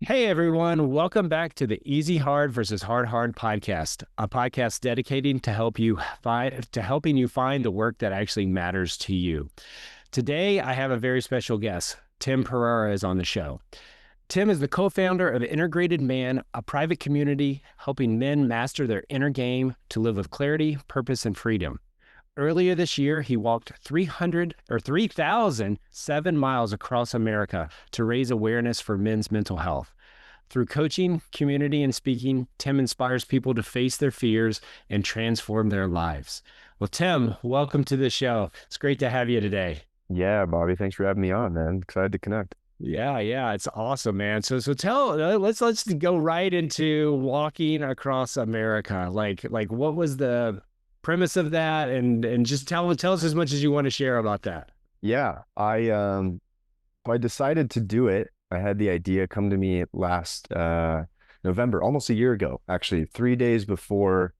Hey everyone, welcome back to the Easy Hard versus Hard podcast, a podcast dedicated to helping you find the work that actually matters to you. Today, I have a very special guest. Tim Perreira is on the show. Tim is the co-founder of Integrated Man, a private community helping men master their inner game to live with clarity, purpose, and freedom. Earlier this year, he walked 3,007 miles across America to raise awareness for men's mental health. Through coaching, community, and speaking, Tim inspires people to face their fears and transform their lives. Well, Tim, welcome to the show. It's great to have you today. Yeah, Bobby, thanks for having me on, man. Excited to connect. Yeah, it's awesome, man. So let's go right into walking across America. Like what was the premise of that, and just tell us as much as you want to share about that. Yeah, I decided to do it. I had the idea come to me last November, almost a year ago, actually, 3 days before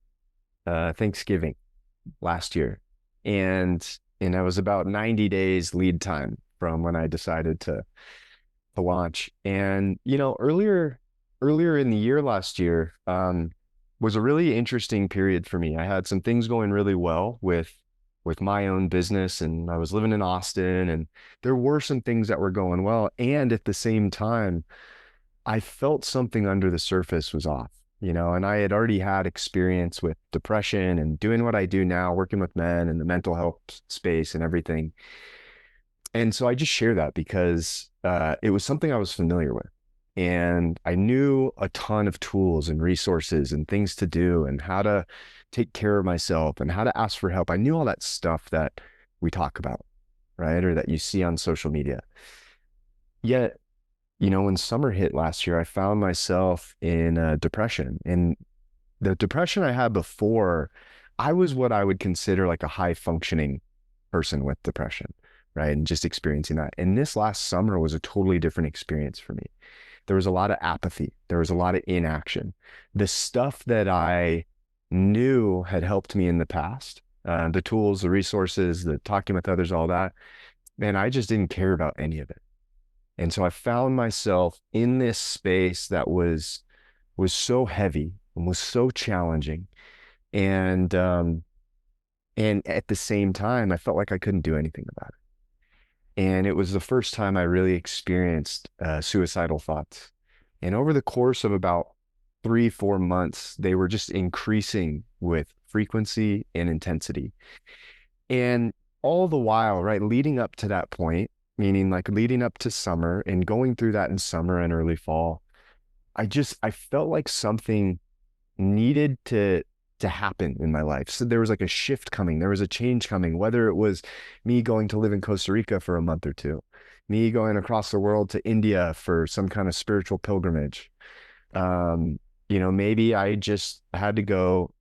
Thanksgiving last year. And I was about 90 days lead time from when I decided to launch. And earlier in the year last year, was a really interesting period for me. I had some things going really well with my own business, and I was living in Austin, and there were some things that were going well. And at the same time, I felt something under the surface was off, and I had already had experience with depression and doing what I do now, working with men in the mental health space and everything. And so I just share that because it was something I was familiar with. And I knew a ton of tools and resources and things to do and how to take care of myself and how to ask for help. I knew all that stuff that we talk about, right? Or that you see on social media. Yet, when summer hit last year, I found myself in depression. And the depression I had before, I was what I would consider like a high functioning person with depression, right? And just experiencing that. And this last summer was a totally different experience for me. There was a lot of apathy. There was a lot of inaction. The stuff that I knew had helped me in the past, the tools, the resources, the talking with others, all that, man, I just didn't care about any of it. And so I found myself in this space that was so heavy and was so challenging. And and at the same time, I felt like I couldn't do anything about it. And it was the first time I really experienced suicidal thoughts. And over the course of about 3, 4 months, they were just increasing with frequency and intensity. And all the while, right, leading up to that point, meaning like leading up to summer and going through that in summer and early fall, I felt like something needed to happen in my life. So there was like a shift coming, there was a change coming, whether it was me going to live in Costa Rica for a month or two, me going across the world to India for some kind of spiritual pilgrimage. Maybe I just had to go,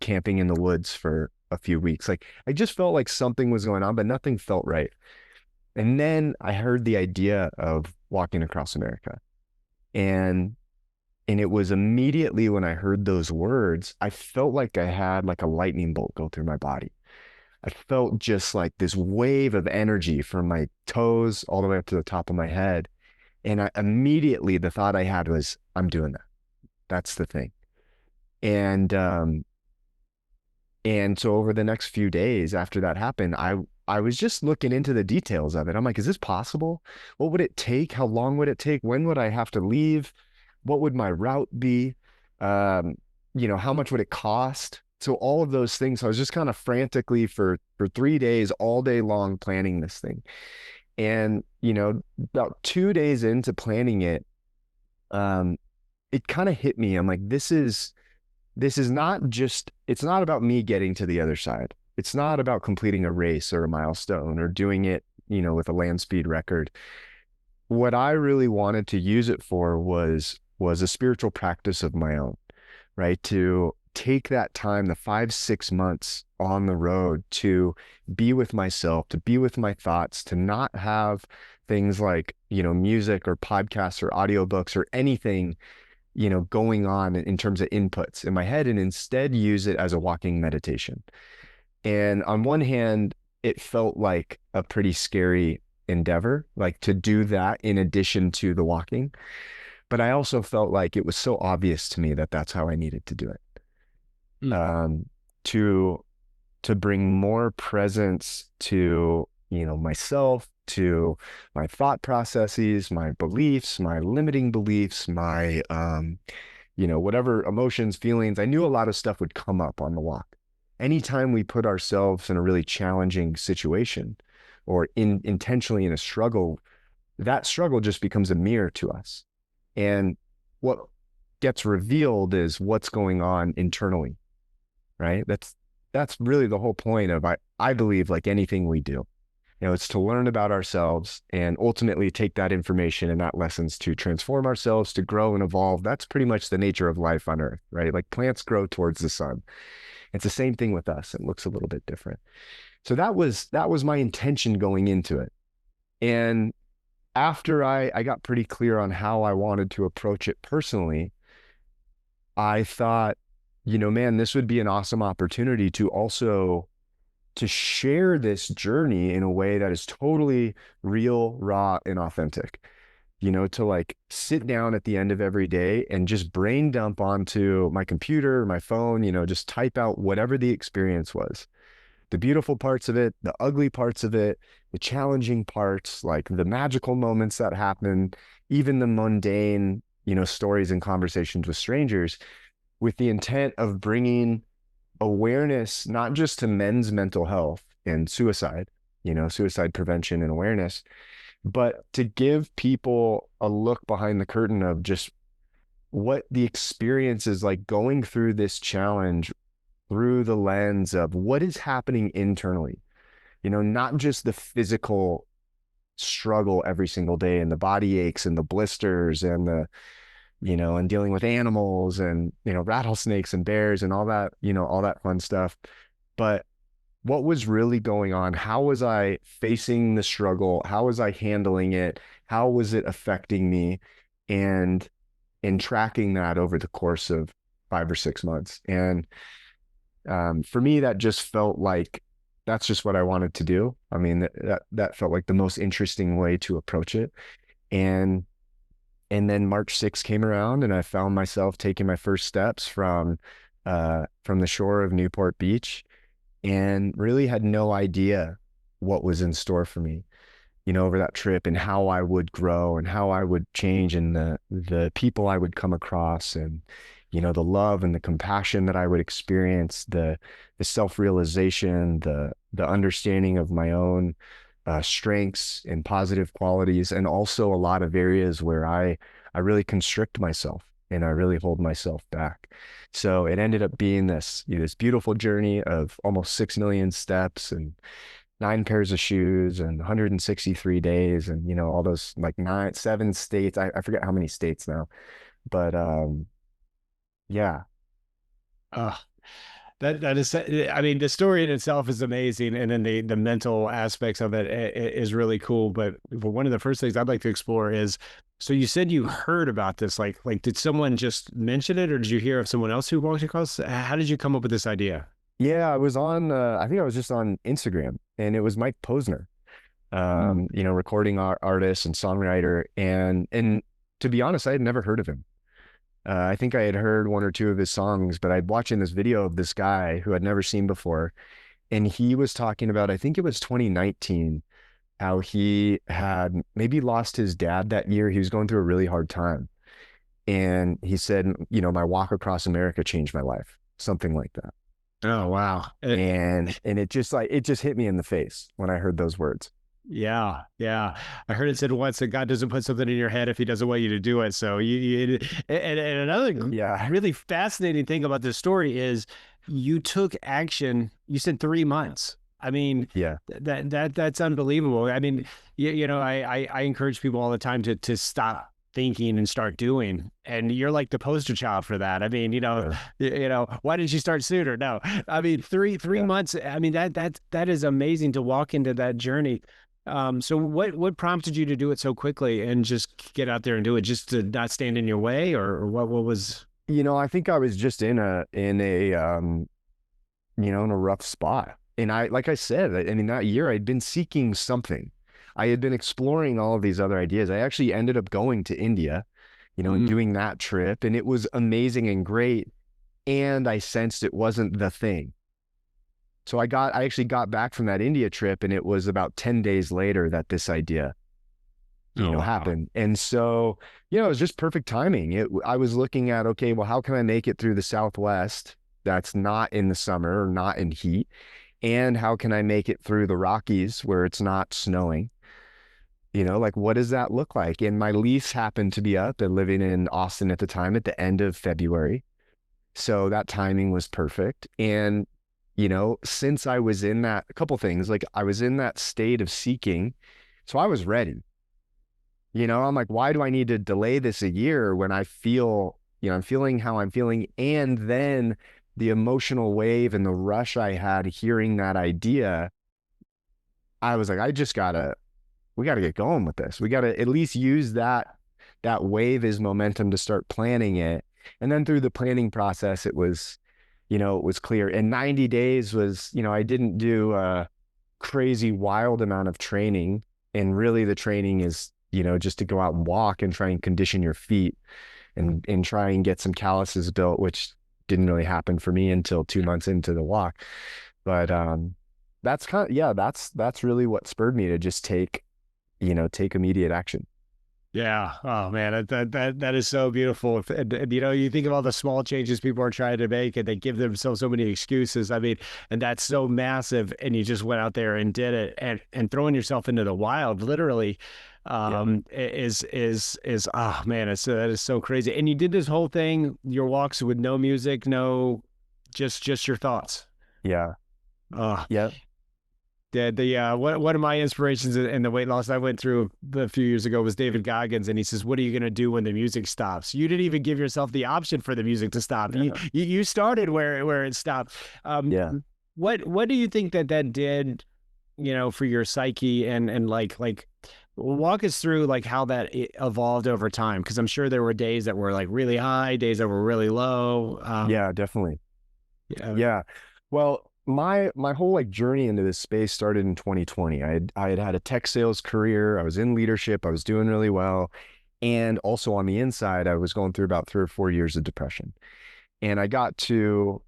camping in the woods for a few weeks. Like I just felt like something was going on, but nothing felt right. And then I heard the idea of walking across America. And and it was immediately when I heard those words, I felt like I had like a lightning bolt go through my body. I felt just like this wave of energy from my toes all the way up to the top of my head. And the thought I had was, I'm doing that. That's the thing. And and so over the next few days after that happened, I was just looking into the details of it. I'm like, is this possible? What would it take? How long would it take? When would I have to leave? What would my route be? How much would it cost? So all of those things. So I was just kind of frantically for 3 days, all day long, planning this thing. And, about 2 days into planning it, it kind of hit me. I'm like, this is not just, it's not about me getting to the other side. It's not about completing a race or a milestone or doing it, with a land speed record. What I really wanted to use it for was a spiritual practice of my own, right? To take that time, the 5, 6 months on the road, to be with myself, to be with my thoughts, to not have things like, music or podcasts or audiobooks or anything, going on in terms of inputs in my head, and instead use it as a walking meditation. And on one hand, it felt like a pretty scary endeavor, like to do that in addition to the walking. but I also felt like it was so obvious to me that that's how I needed to do it. Mm. Um, to bring more presence to, myself, to my thought processes, my beliefs, my limiting beliefs, my whatever emotions, feelings. I knew a lot of stuff would come up on the walk. Anytime we put ourselves in a really challenging situation or intentionally in a struggle, that struggle just becomes a mirror to us. And what gets revealed is what's going on internally, right? That's really the whole point of I believe like anything we do. It's to learn about ourselves and ultimately take that information and that lessons to transform ourselves, to grow and evolve. That's pretty much the nature of life on Earth, right? Like plants grow towards the sun. It's the same thing with us. It looks a little bit different. So that was my intention going into it. And after I got pretty clear on how I wanted to approach it personally, I thought, man, this would be an awesome opportunity to share this journey in a way that is totally real, raw, and authentic. To like sit down at the end of every day and just brain dump onto my computer, my phone, just type out whatever the experience was. The beautiful parts of it, the ugly parts of it, the challenging parts, like the magical moments that happen, even the mundane, stories and conversations with strangers, with the intent of bringing awareness, not just to men's mental health and suicide, suicide prevention and awareness, but to give people a look behind the curtain of just what the experience is like going through this challenge through the lens of what is happening internally, not just the physical struggle every single day and the body aches and the blisters and and dealing with animals and, rattlesnakes and bears and all that fun stuff. But what was really going on? How was I facing the struggle? How was I handling it? How was it affecting me? And tracking that over the course of 5 or 6 months. And for me, that just felt like that's just what I wanted to do. I mean, that felt like the most interesting way to approach it. And then March 6th came around and I found myself taking my first steps from the shore of Newport Beach and really had no idea what was in store for me, over that trip and how I would grow and how I would change and the people I would come across and, the love and the compassion that I would experience, the self-realization, the understanding of my own strengths and positive qualities, and also a lot of areas where I really constrict myself and I really hold myself back. So it ended up being this beautiful journey of almost 6 million steps and 9 pairs of shoes and 163 days and all those like 7 states. I forget how many states now, but yeah. Uh, that is, I mean, the story in itself is amazing, and then the mental aspects of it is really cool. But one of the first things I'd like to explore is, so you said you heard about this, like did someone just mention it, or did you hear of someone else who walked across? How did you come up with this idea? Yeah, I was on I think I was just on Instagram and it was Mike Posner, Mm. recording artist and songwriter, and to be honest, I had never heard of him. I think I had heard 1 or 2 of his songs, but I'd watching this video of this guy who I'd never seen before. And he was talking about, I think it was 2019, how he had maybe lost his dad that year. He was going through a really hard time. And he said, my walk across America changed my life, something like that. Oh, wow. And it just hit me in the face when I heard those words. Yeah, yeah. I heard it said once that God doesn't put something in your head if he doesn't want you to do it. So and another Yeah. really fascinating thing about this story is you took action. You said 3 months. I mean, Yeah. that's unbelievable. I mean, I encourage people all the time to stop thinking and start doing. And you're like the poster child for that. I mean, why didn't you start sooner? No, I mean, three Yeah. months. I mean, that is amazing to walk into that journey. So what prompted you to do it so quickly and just get out there and do it, just to not stand in your way, or what was? I think I was just in a rough spot. And like I said, I mean, that year I'd been seeking something. I had been exploring all of these other ideas. I actually ended up going to India and Mm. doing that trip. And it was amazing and great. And I sensed it wasn't the thing. So I actually got back from that India trip, and it was about 10 days later that this idea, Oh, wow. happened. And so, it was just perfect timing. I was looking at, okay, well, how can I make it through the Southwest that's not in the summer or not in heat? And how can I make it through the Rockies where it's not snowing? Like, what does that look like? And my lease happened to be up and living in Austin at the time at the end of February. So that timing was perfect. And, since I was in that, a couple things, like I was in that state of seeking. So I was ready. I'm like, why do I need to delay this a year when I feel, I'm feeling how I'm feeling? And then the emotional wave and the rush I had hearing that idea, I was like, we gotta get going with this. We gotta at least use that wave as momentum to start planning it. And then through the planning process, it was clear. And 90 days was, I didn't do a crazy wild amount of training. And really the training is, just to go out and walk and try and condition your feet and try and get some calluses built, which didn't really happen for me until 2 months into the walk. But that's yeah, that's really what spurred me to just take immediate action. Yeah. Oh man, that is so beautiful. And, you think of all the small changes people are trying to make, and they give themselves so many excuses. I mean, and that's so massive. And you just went out there and did it, and throwing yourself into the wild, literally, Yeah. is oh man, that is so crazy. And you did this whole thing, your walks with no music, no, just your thoughts. Yeah. Oh, Yeah. one of my inspirations in the weight loss I went through a few years ago was David Goggins, and he says, "What are you going to do when the music stops?" You didn't even give yourself the option for the music to stop. You Yeah. you started where it stopped. Yeah. What do you think that did, for your psyche, and like walk us through like how that evolved over time? Because I'm sure there were days that were like really high, days that were really low. Yeah, definitely. Yeah. Yeah. Well, my whole like journey into this space started in 2020. I had a tech sales career. I was in leadership. I was doing really well. And also on the inside, I was going through about 3 or 4 years of depression. And I got to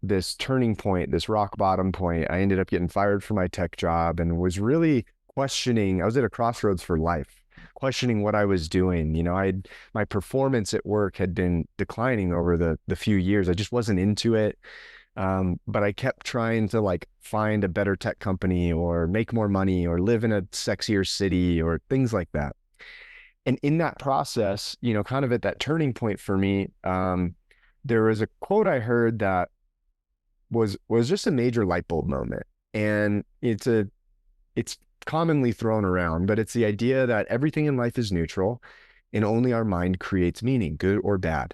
this turning point, this rock bottom point. I ended up getting fired from my tech job and was really questioning. I was at a crossroads for life, questioning what I was doing. My performance at work had been declining over the few years. I just wasn't into it. But I kept trying to like find a better tech company or make more money or live in a sexier city or things like that. And in that process, kind of at that turning point for me, there was a quote I heard that was just a major light bulb moment. And it's commonly thrown around, but it's the idea that everything in life is neutral and only our mind creates meaning, good or bad.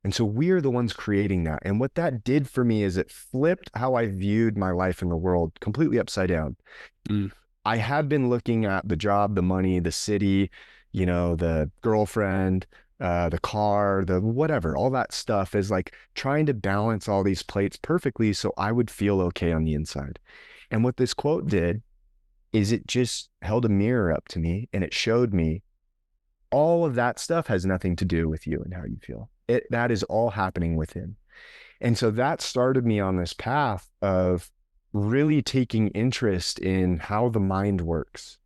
And so we are the ones creating that. And what that did for me is it flipped how I viewed my life in the world completely upside down. Mm. I had been looking at the job, the money, the city, the girlfriend, the car, the whatever, all that stuff is like trying to balance all these plates perfectly so I would feel okay on the inside. And what this quote did is it just held a mirror up to me and it showed me all of that stuff has nothing to do with you and how you feel. That is all happening within. And so that started me on this path of really taking interest in how the mind works,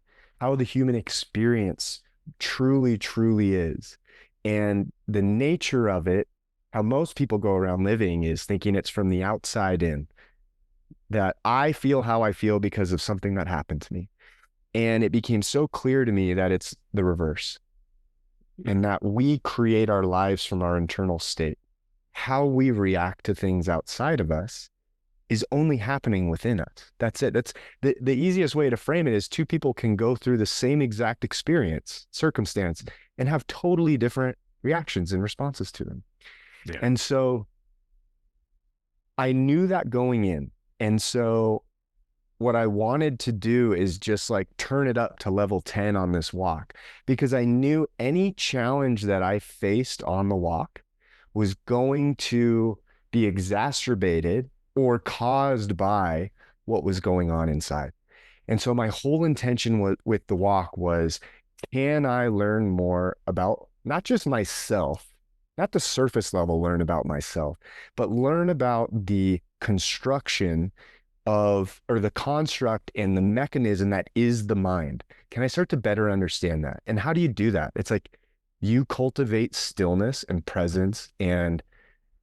how the human experience truly, truly is. And the nature of it, how most people go around living is thinking it's from the outside in, that I feel how I feel because of something that happened to me. And it became so clear to me that it's the reverse and that we create our lives from our internal state. How we react to things outside of us is only happening within us. That's it. That's the easiest way to frame it is two people can go through the same exact experience, circumstance, and have totally different reactions and responses to them. Yeah. And so I knew that going in. And so what I wanted to do is just like turn it up to level 10 on this walk, because I knew any challenge that I faced on the walk was going to be exacerbated or caused by what was going on inside. And so my whole intention with the walk was, can I learn more about not just myself, not the surface level learn about myself, but learn about the construction of, or the construct and the mechanism that is the mind. Can I start to better understand that? And how do you do that? It's like you cultivate stillness and presence and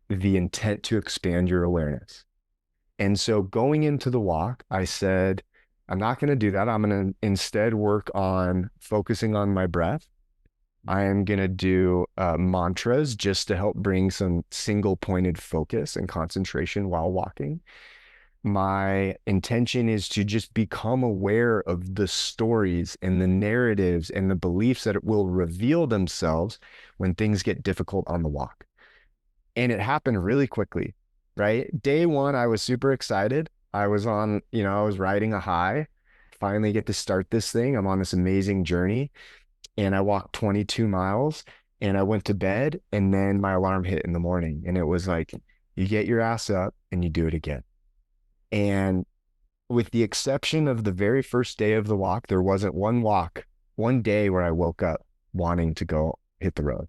the intent to expand your awareness. And so going into the walk, I said, I'm not going to do that. I'm going to instead work on focusing on my breath. I am going to do mantras just to help bring some single pointed focus and concentration while walking. My intention is to just become aware of the stories and the narratives and the beliefs that will reveal themselves when things get difficult on the walk. And it happened really quickly, right? Day one, I was super excited. I was on, I was riding a high. Finally get to start this thing. I'm on this amazing journey. And I walked 22 miles and I went to bed. And then my alarm hit in the morning. And it was like, you get your ass up and you do it again. And with the exception of the very first day of the walk, there wasn't one day where I woke up wanting to go hit the road.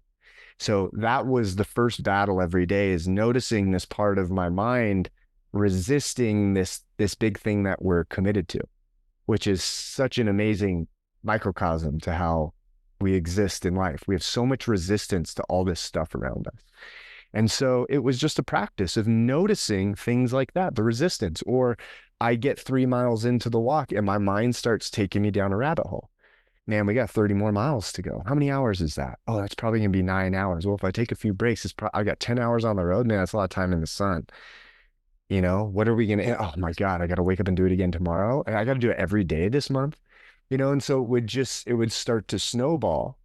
So that was the first battle every day, is noticing this part of my mind resisting this big thing that we're committed to, which is such an amazing microcosm to how we exist in life. We have so much resistance to all this stuff around us. And so it was just a practice of noticing things like that, the resistance. Or I get 3 miles into the walk and my mind starts taking me down a rabbit hole. Man, we got 30 more miles to go. How many hours is that? Oh, that's probably going to be 9 hours. Well, if I take a few breaks, I got 10 hours on the road. Man, that's a lot of time in the sun. What are we going to, oh my God, I got to wake up and do it again tomorrow. I got to do it every day this month, and so it would start to snowball.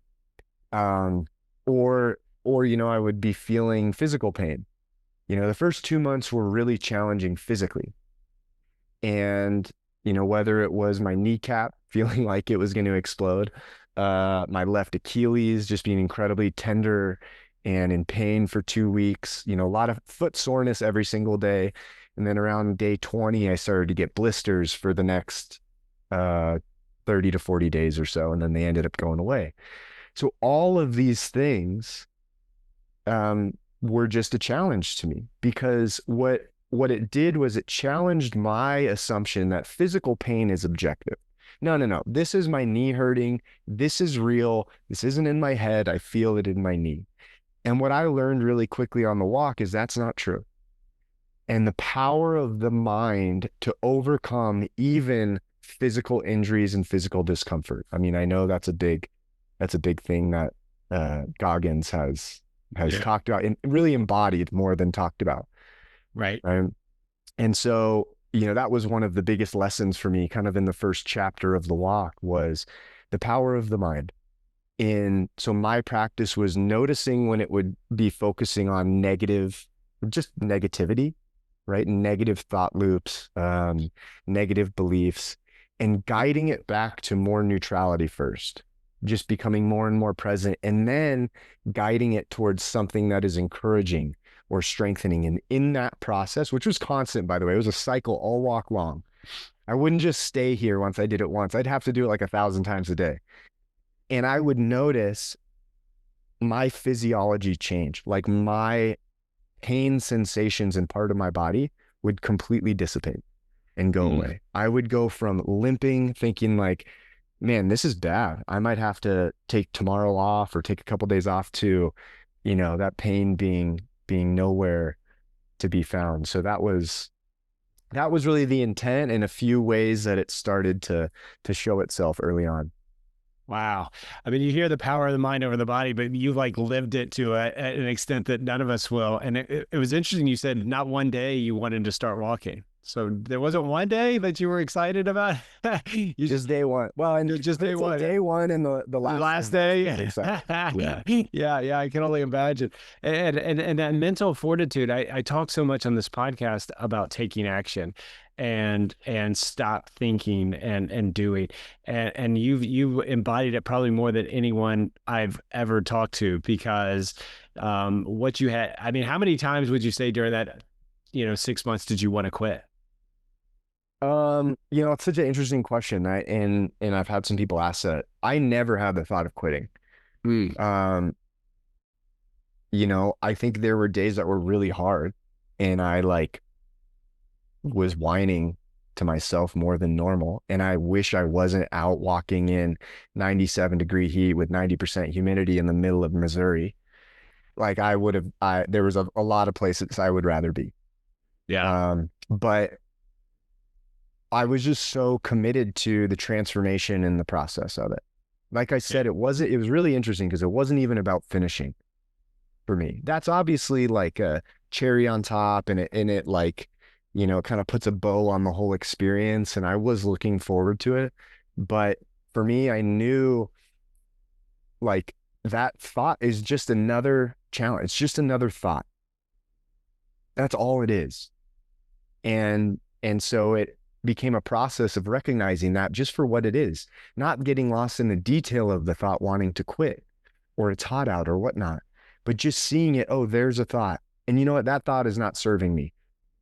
Or, I would be feeling physical pain. The first 2 months were really challenging physically. And, whether it was my kneecap feeling like it was going to explode, my left Achilles just being incredibly tender and in pain for 2 weeks, a lot of foot soreness every single day. And then around day 20, I started to get blisters for the next 30 to 40 days or so. And then they ended up going away. So all of these things were just a challenge to me, because what it did was it challenged my assumption that physical pain is objective. No. This is my knee hurting. This is real. This isn't in my head. I feel it in my knee. And what I learned really quickly on the walk is that's not true. And the power of the mind to overcome even physical injuries and physical discomfort. I mean, I know that's a big thing that Goggins has talked about and really embodied more than talked about. Right. And so, that was one of the biggest lessons for me kind of in the first chapter of the walk, was the power of the mind. So my practice was noticing when it would be focusing on just negativity, right? Negative thought loops, negative beliefs, and guiding it back to more neutrality first, just becoming more and more present, and then guiding it towards something that is encouraging or strengthening. And in that process, which was constant, by the way, it was a cycle all walk long. I wouldn't just stay here once I did it once. I'd have to do it like 1,000 times a day. And I would notice my physiology change, like my pain sensations in part of my body would completely dissipate and go away. I would go from limping, thinking like, man, this is bad. I might have to take tomorrow off or take a couple days off, to, that pain being nowhere to be found. So that was really the intent, and a few ways that it started to show itself early on. Wow. I mean, you hear the power of the mind over the body, but you lived it to an extent that none of us will. And it was interesting. You said not one day you wanted to start walking. So there wasn't one day that you were excited about. Just day one. Well, and just day one. Day one and the last day. Yeah. I can only imagine. And that mental fortitude. I talk so much on this podcast about taking action and stop thinking and doing. And you've embodied it probably more than anyone I've ever talked to, because what you had, I mean, how many times would you say during that 6 months did you want to quit? It's such an interesting question. And I've had some people ask that. I never had the thought of quitting. I think there were days that were really hard and I like was whining to myself more than normal. And I wish I wasn't out walking in 97-degree heat with 90% humidity in the middle of Missouri. Like I would have, there was a lot of places I would rather be. Yeah. But I was just so committed to the transformation and the process of it. Like I said, it was really interesting because it wasn't even about finishing for me. That's obviously like a cherry on top and it like, kind of puts a bow on the whole experience. And I was looking forward to it. But for me, I knew like that thought is just another challenge. It's just another thought. That's all it is. And so it became a process of recognizing that just for what it is, not getting lost in the detail of the thought wanting to quit or it's hot out or whatnot, but just seeing it. Oh, there's a thought. And you know what? That thought is not serving me.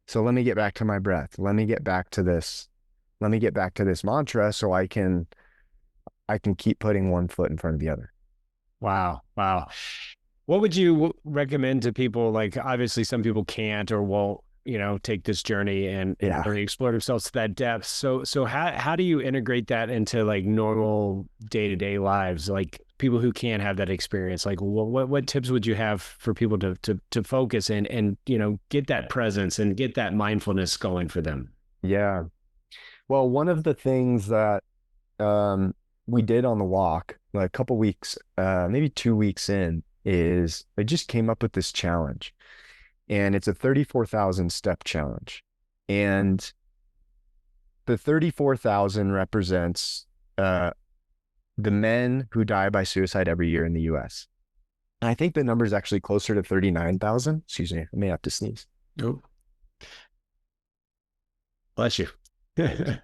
So let me get back to my breath. Let me get back to this. Let me get back to this mantra so I can keep putting one foot in front of the other. Wow. Wow. What would you recommend to people? Like, obviously, some people can't or won't, take this journey and Yeah. really explore themselves to that depth. So how do you integrate that into like normal day-to-day lives? Like people who can't have that experience, like what tips would you have for people to focus and get that presence and get that mindfulness going for them? Yeah. Well, one of the things that um, we did on the walk, like a couple weeks, maybe 2 weeks in, is I just came up with this challenge, and it's a 34,000 step challenge. And the 34,000 represents uh, the men who die by suicide every year in the US. And I think the number is actually closer to 39,000. Excuse me, I may have to sneeze. Oh, bless you. But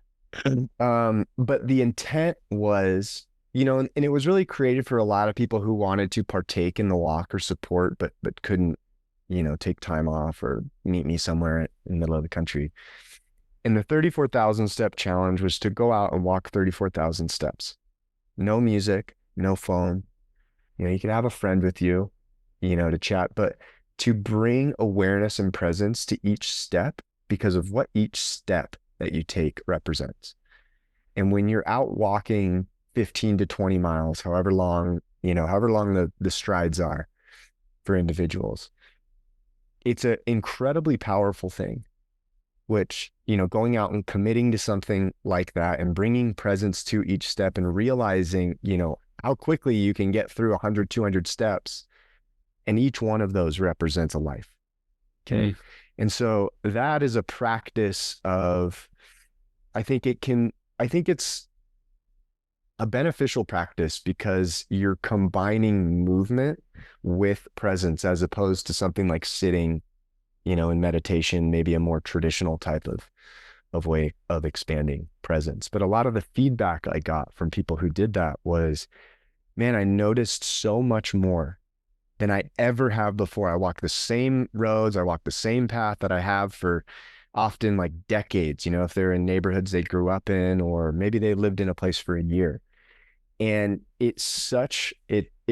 the intent was, and it was really created for a lot of people who wanted to partake in the walk or support, but couldn't, take time off or meet me somewhere in the middle of the country. And the 34,000 step challenge was to go out and walk 34,000 steps. No music, no phone. You could have a friend with you, to chat, but to bring awareness and presence to each step because of what each step that you take represents. And when you're out walking 15 to 20 miles, however long the strides are for individuals, it's an incredibly powerful thing, which, going out and committing to something like that and bringing presence to each step and realizing, how quickly you can get through 100, 200 steps. And each one of those represents a life. Okay. And so that is a practice of, I think it's a beneficial practice because you're combining movement with presence as opposed to something like sitting, in meditation, maybe a more traditional type of way of expanding presence. But a lot of the feedback I got from people who did that was, man, I noticed so much more than I ever have before. I walk the same roads, I walk the same path that I have for often like decades, if they're in neighborhoods they grew up in, or maybe they lived in a place for a year. And it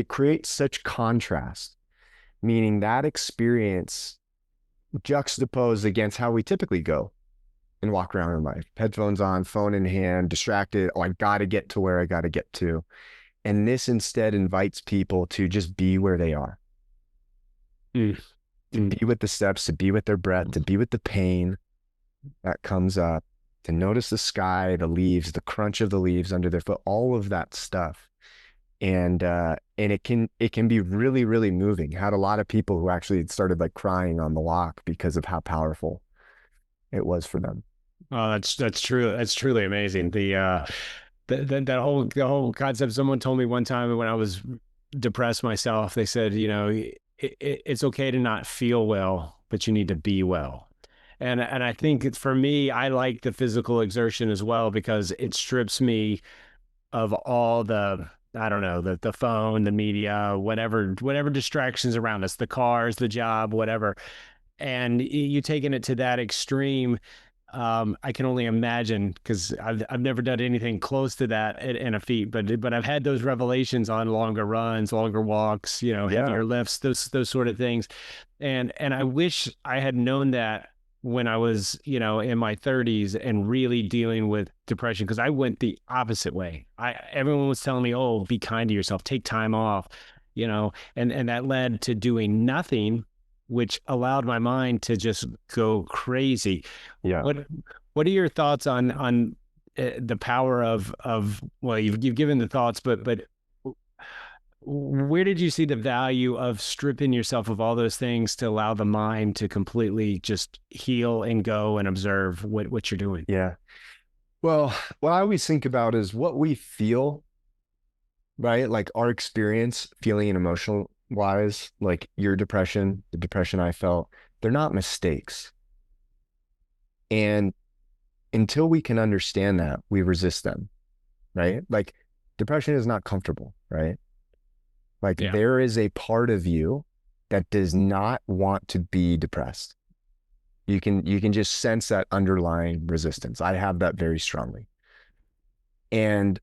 creates such contrast, meaning that experience juxtaposed against how we typically go and walk around in life. Headphones on, phone in hand, distracted. Oh, I got to get to where I got to get to. And this instead invites people to just be where they are, Mm. to be with the steps, to be with their breath, to be with the pain that comes up, to notice the sky, the leaves, the crunch of the leaves under their foot, all of that stuff. And it can be really, really moving. Had a lot of people who actually started like crying on the walk because of how powerful it was for them. Oh, that's true. That's truly amazing. The whole concept. Someone told me one time when I was depressed myself, they said, it's okay to not feel well, but you need to be well. And I think for me, I like the physical exertion as well because it strips me of all the, I don't know, the phone, the media, whatever distractions around us, the cars, the job, whatever. And you taking it to that extreme, I can only imagine because I've never done anything close to that in a feat, but I've had those revelations on longer runs, longer walks, Yeah. heavier lifts, those sort of things. And I wish I had known that when I was, in my 30s and really dealing with depression, because I went the opposite way. Everyone was telling me, "Oh, be kind to yourself, take time off," and that led to doing nothing, which allowed my mind to just go crazy. Yeah. What are your thoughts on the power of well, you've given the thoughts, but where did you see the value of stripping yourself of all those things to allow the mind to completely just heal and go and observe what you're doing? Yeah. Well, what I always think about is what we feel, right? Like our experience, feeling and emotional wise, like your depression, the depression I felt, they're not mistakes. And until we can understand that, we resist them, right? Like depression is not comfortable, right? Like Yeah. there is a part of you that does not want to be depressed. You can just sense that underlying resistance. I have that very strongly. And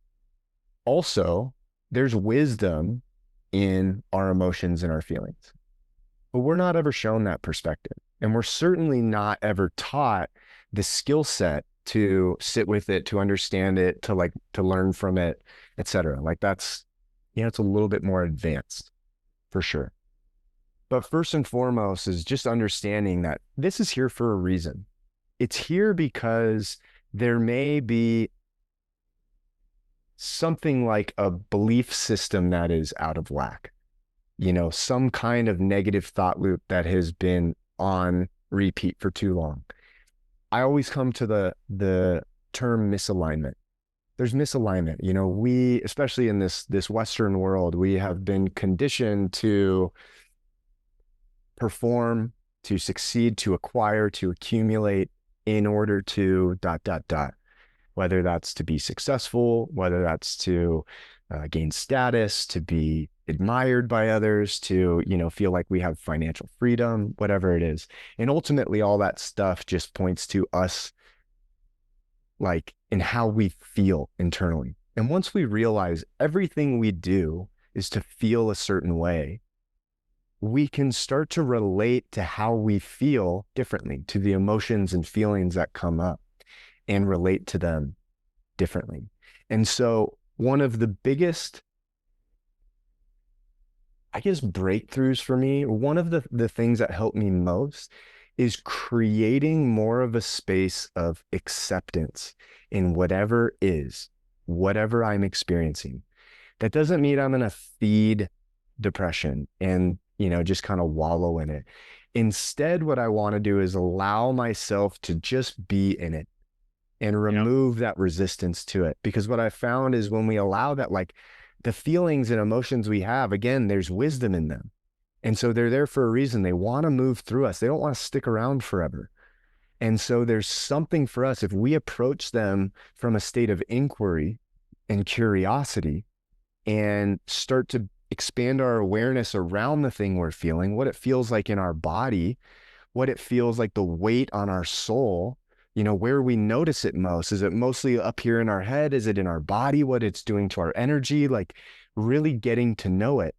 also, there's wisdom in our emotions and our feelings. But we're not ever shown that perspective. And we're certainly not ever taught the skill set to sit with it, to understand it, to learn from it, etc. Like that's, it's a little bit more advanced for sure. But first and foremost is just understanding that this is here for a reason. It's here because there may be something like a belief system that is out of whack, some kind of negative thought loop that has been on repeat for too long. I always come to the term misalignment. There's misalignment. We, especially in this Western world, we have been conditioned to perform, to succeed, to acquire, to accumulate in order to ... Whether that's to be successful, whether that's to gain status, to be admired by others, to, feel like we have financial freedom, whatever it is. And ultimately, all that stuff just points to us, like in how we feel internally. And once we realize everything we do is to feel a certain way, we can start to relate to how we feel differently, to the emotions and feelings that come up, and relate to them differently. And so one of the biggest, I guess, breakthroughs for me, one of the things that helped me most is creating more of a space of acceptance in whatever is, whatever I'm experiencing. That doesn't mean I'm going to feed depression and, just kind of wallow in it. Instead, what I want to do is allow myself to just be in it and remove that resistance to it. Because what I found is when we allow that, like the feelings and emotions we have, again, there's wisdom in them. And so they're there for a reason. They want to move through us. They don't want to stick around forever. And so there's something for us if we approach them from a state of inquiry and curiosity and start to expand our awareness around the thing we're feeling, what it feels like in our body, what it feels like, the weight on our soul, where we notice it most. Is it mostly up here in our head? Is it in our body? What it's doing to our energy? Like really getting to know it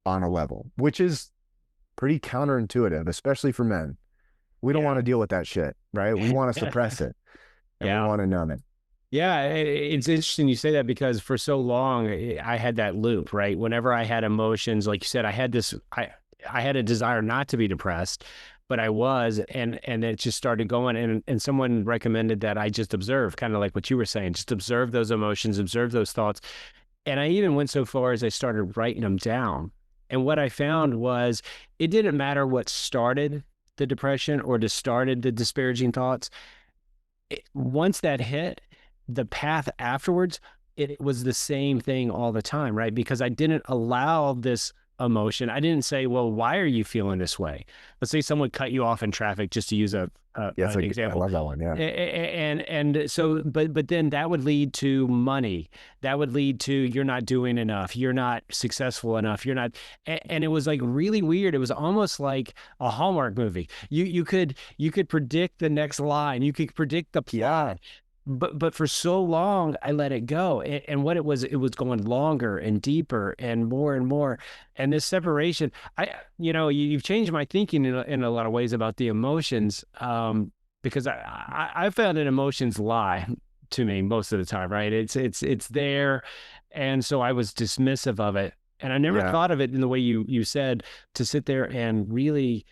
on a level, which is pretty counterintuitive, especially for men. We don't want to deal with that shit, right? We want to suppress it and we want to numb it. Yeah, it's interesting you say that because for so long I had that loop, right? Whenever I had emotions, like you said, I had a desire not to be depressed, but I was, and it just started going, and someone recommended that I just observe, kind of like what you were saying, just observe those emotions, observe those thoughts. And I even went so far as I started writing them down. And what I found was it didn't matter what started the depression or started the disparaging thoughts. Once that hit, the path afterwards, it was the same thing all the time, right? Because I didn't allow this emotion. I didn't say, well, why are you feeling this way? Let's say someone cut you off in traffic, just to use Yeah, it's an like, I example. love that one. Yeah. And so, but then that would lead to money. That would lead to, you're not doing enough. You're not successful enough. You're not. And it was like really weird. It was almost like a Hallmark movie. You could predict the next line. You could predict the plot. But for so long I let it go, and what it was going longer and deeper and more, and this separation, you've changed my thinking in a lot of ways about the emotions, because I found that emotions lie to me most of the time, right? It's there, and so I was dismissive of it, and I never Yeah. thought of it in the way you said, to sit there and really,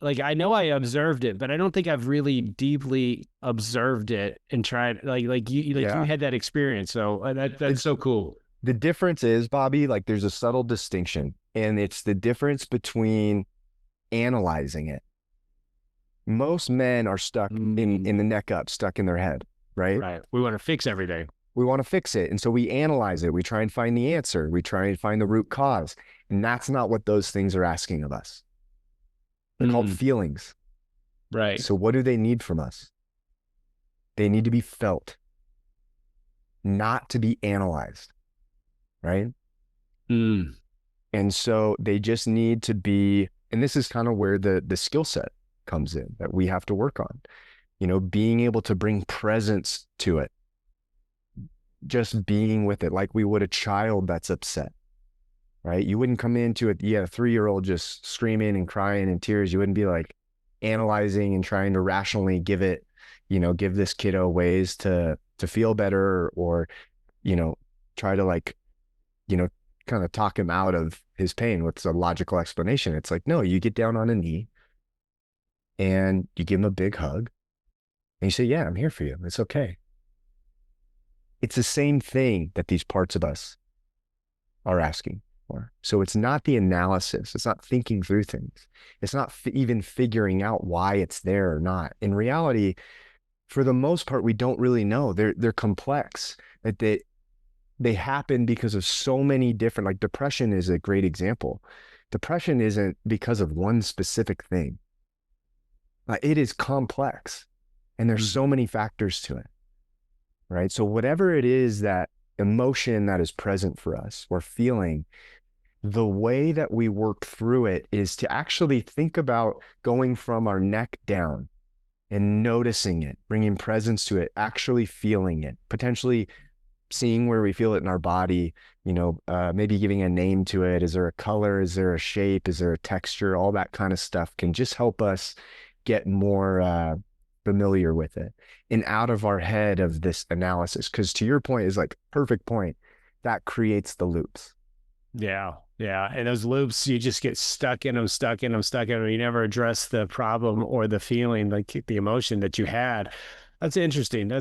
like, I know I observed it, but I don't think I've really deeply observed it and tried, you had that experience. So that's so cool. The difference is, Bobby, like there's a subtle distinction, and it's the difference between analyzing it. Most men are stuck in the neck up, stuck in their head, right? Right. We want to fix everything. We want to fix it. And so we analyze it. We try and find the answer. We try and find the root cause. And that's not what those things are asking of us. They're called feelings. Right. So what do they need from us? They need to be felt, not to be analyzed, right? And so they just need to be, and this is kind of where the skill set comes in that we have to work on, being able to bring presence to it, just being with it like we would a child that's upset. Right? You wouldn't come into it, a 3-year-old just screaming and crying in tears. You wouldn't be like analyzing and trying to rationally give this kiddo ways to feel better, or, try to kind of talk him out of his pain with a logical explanation. It's like, no, you get down on a knee and you give him a big hug and you say, yeah, I'm here for you. It's okay. It's the same thing that these parts of us are asking. So it's not the analysis. It's not thinking through things. It's not even figuring out why it's there or not. In reality, for the most part, we don't really know. They're complex. That they happen because of so many different, like depression is a great example. Depression isn't because of one specific thing. It is complex, and there's so many factors to it, right? So whatever it is, that emotion that is present for us or feeling, the way that we work through it is to actually think about going from our neck down and noticing it, bringing presence to it, actually feeling it, potentially seeing where we feel it in our body, maybe giving a name to it. Is there a color? Is there a shape? Is there a texture? All that kind of stuff can just help us get more familiar with it and out of our head of this analysis. Because to your point is like perfect point, that creates the loops. Yeah. Yeah. And those loops, you just get stuck in them. You never address the problem or the feeling, like the emotion that you had. That's interesting.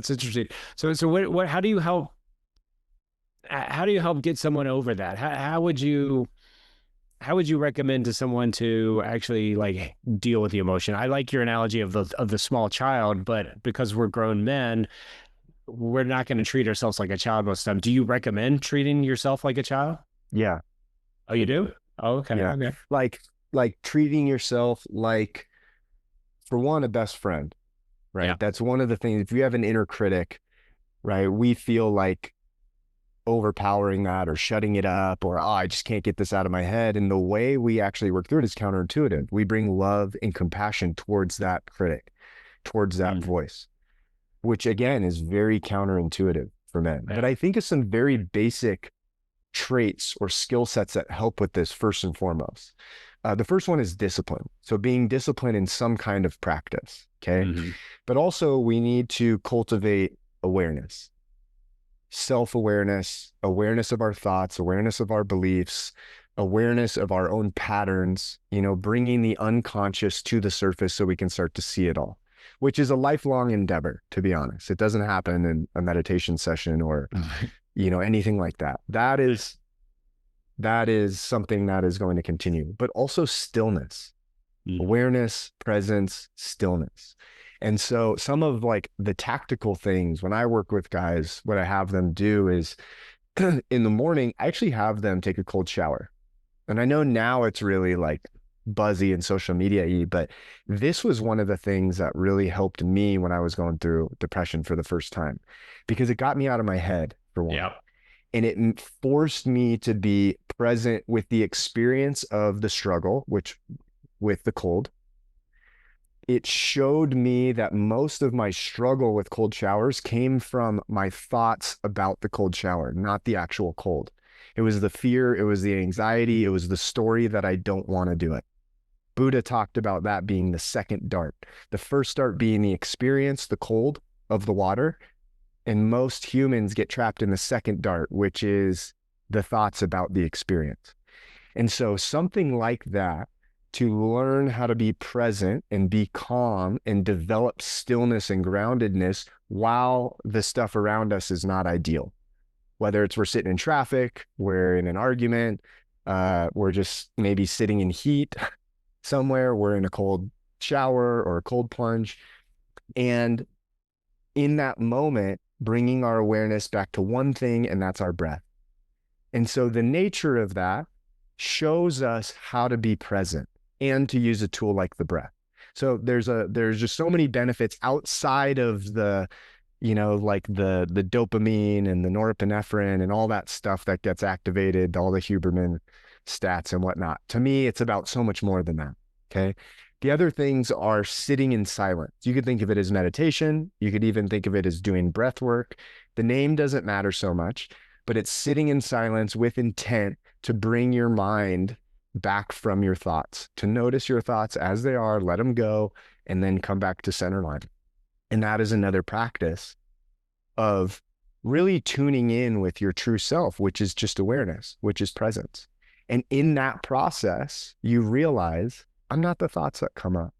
So what, how do you help get someone over that? How would you recommend to someone to actually like deal with the emotion? I like your analogy of the small child, but because we're grown men, we're not going to treat ourselves like a child most of the time. Do you recommend treating yourself like a child? Yeah. Oh, you do? Oh, okay. Yeah. Okay. Like treating yourself like, for one, a best friend, right? Yeah. That's one of the things. If you have an inner critic, right, we feel like overpowering that or shutting it up, or, I just can't get this out of my head. And the way we actually work through it is counterintuitive. We bring love and compassion towards that critic, towards that voice, which again is very counterintuitive for men. Yeah. But I think it's some very basic traits or skill sets that help with this first and foremost. The first one is discipline. So being disciplined in some kind of practice. Okay. But also we need to cultivate awareness, self-awareness, awareness of our thoughts, awareness of our beliefs, awareness of our own patterns, bringing the unconscious to the surface so we can start to see it all, which is a lifelong endeavor, to be honest. It doesn't happen in a meditation session or anything like that. That is something that is going to continue, but also stillness, awareness, presence, stillness. And so some of like the tactical things when I work with guys, what I have them do is in the morning, I actually have them take a cold shower. And I know now it's really like buzzy and social media-y, but this was one of the things that really helped me when I was going through depression for the first time, because it got me out of my head, for one. Yeah. And it forced me to be present with the experience of the struggle, which with the cold. It showed me that most of my struggle with cold showers came from my thoughts about the cold shower, not the actual cold. It was the fear, it was the anxiety, it was the story that I don't want to do it. Buddha talked about that being the second dart. The first dart being the experience, the cold of the water. And most humans get trapped in the second dart, which is the thoughts about the experience. And so something like that, to learn how to be present and be calm and develop stillness and groundedness while the stuff around us is not ideal. Whether it's we're sitting in traffic, we're in an argument, we're just maybe sitting in heat somewhere, we're in a cold shower or a cold plunge. And in that moment, bringing our awareness back to one thing, and that's our breath. And so the nature of that shows us how to be present and to use a tool like the breath. So there's just so many benefits outside of the, like the dopamine and the norepinephrine and all that stuff that gets activated, all the Huberman stats and whatnot. To me, it's about so much more than that. Okay. The other things are sitting in silence. You could think of it as meditation. You could even think of it as doing breath work. The name doesn't matter so much, but it's sitting in silence with intent to bring your mind back from your thoughts, to notice your thoughts as they are, let them go, and then come back to center line. And that is another practice of really tuning in with your true self, which is just awareness, which is presence. And in that process, you realize, I'm not the thoughts that come up.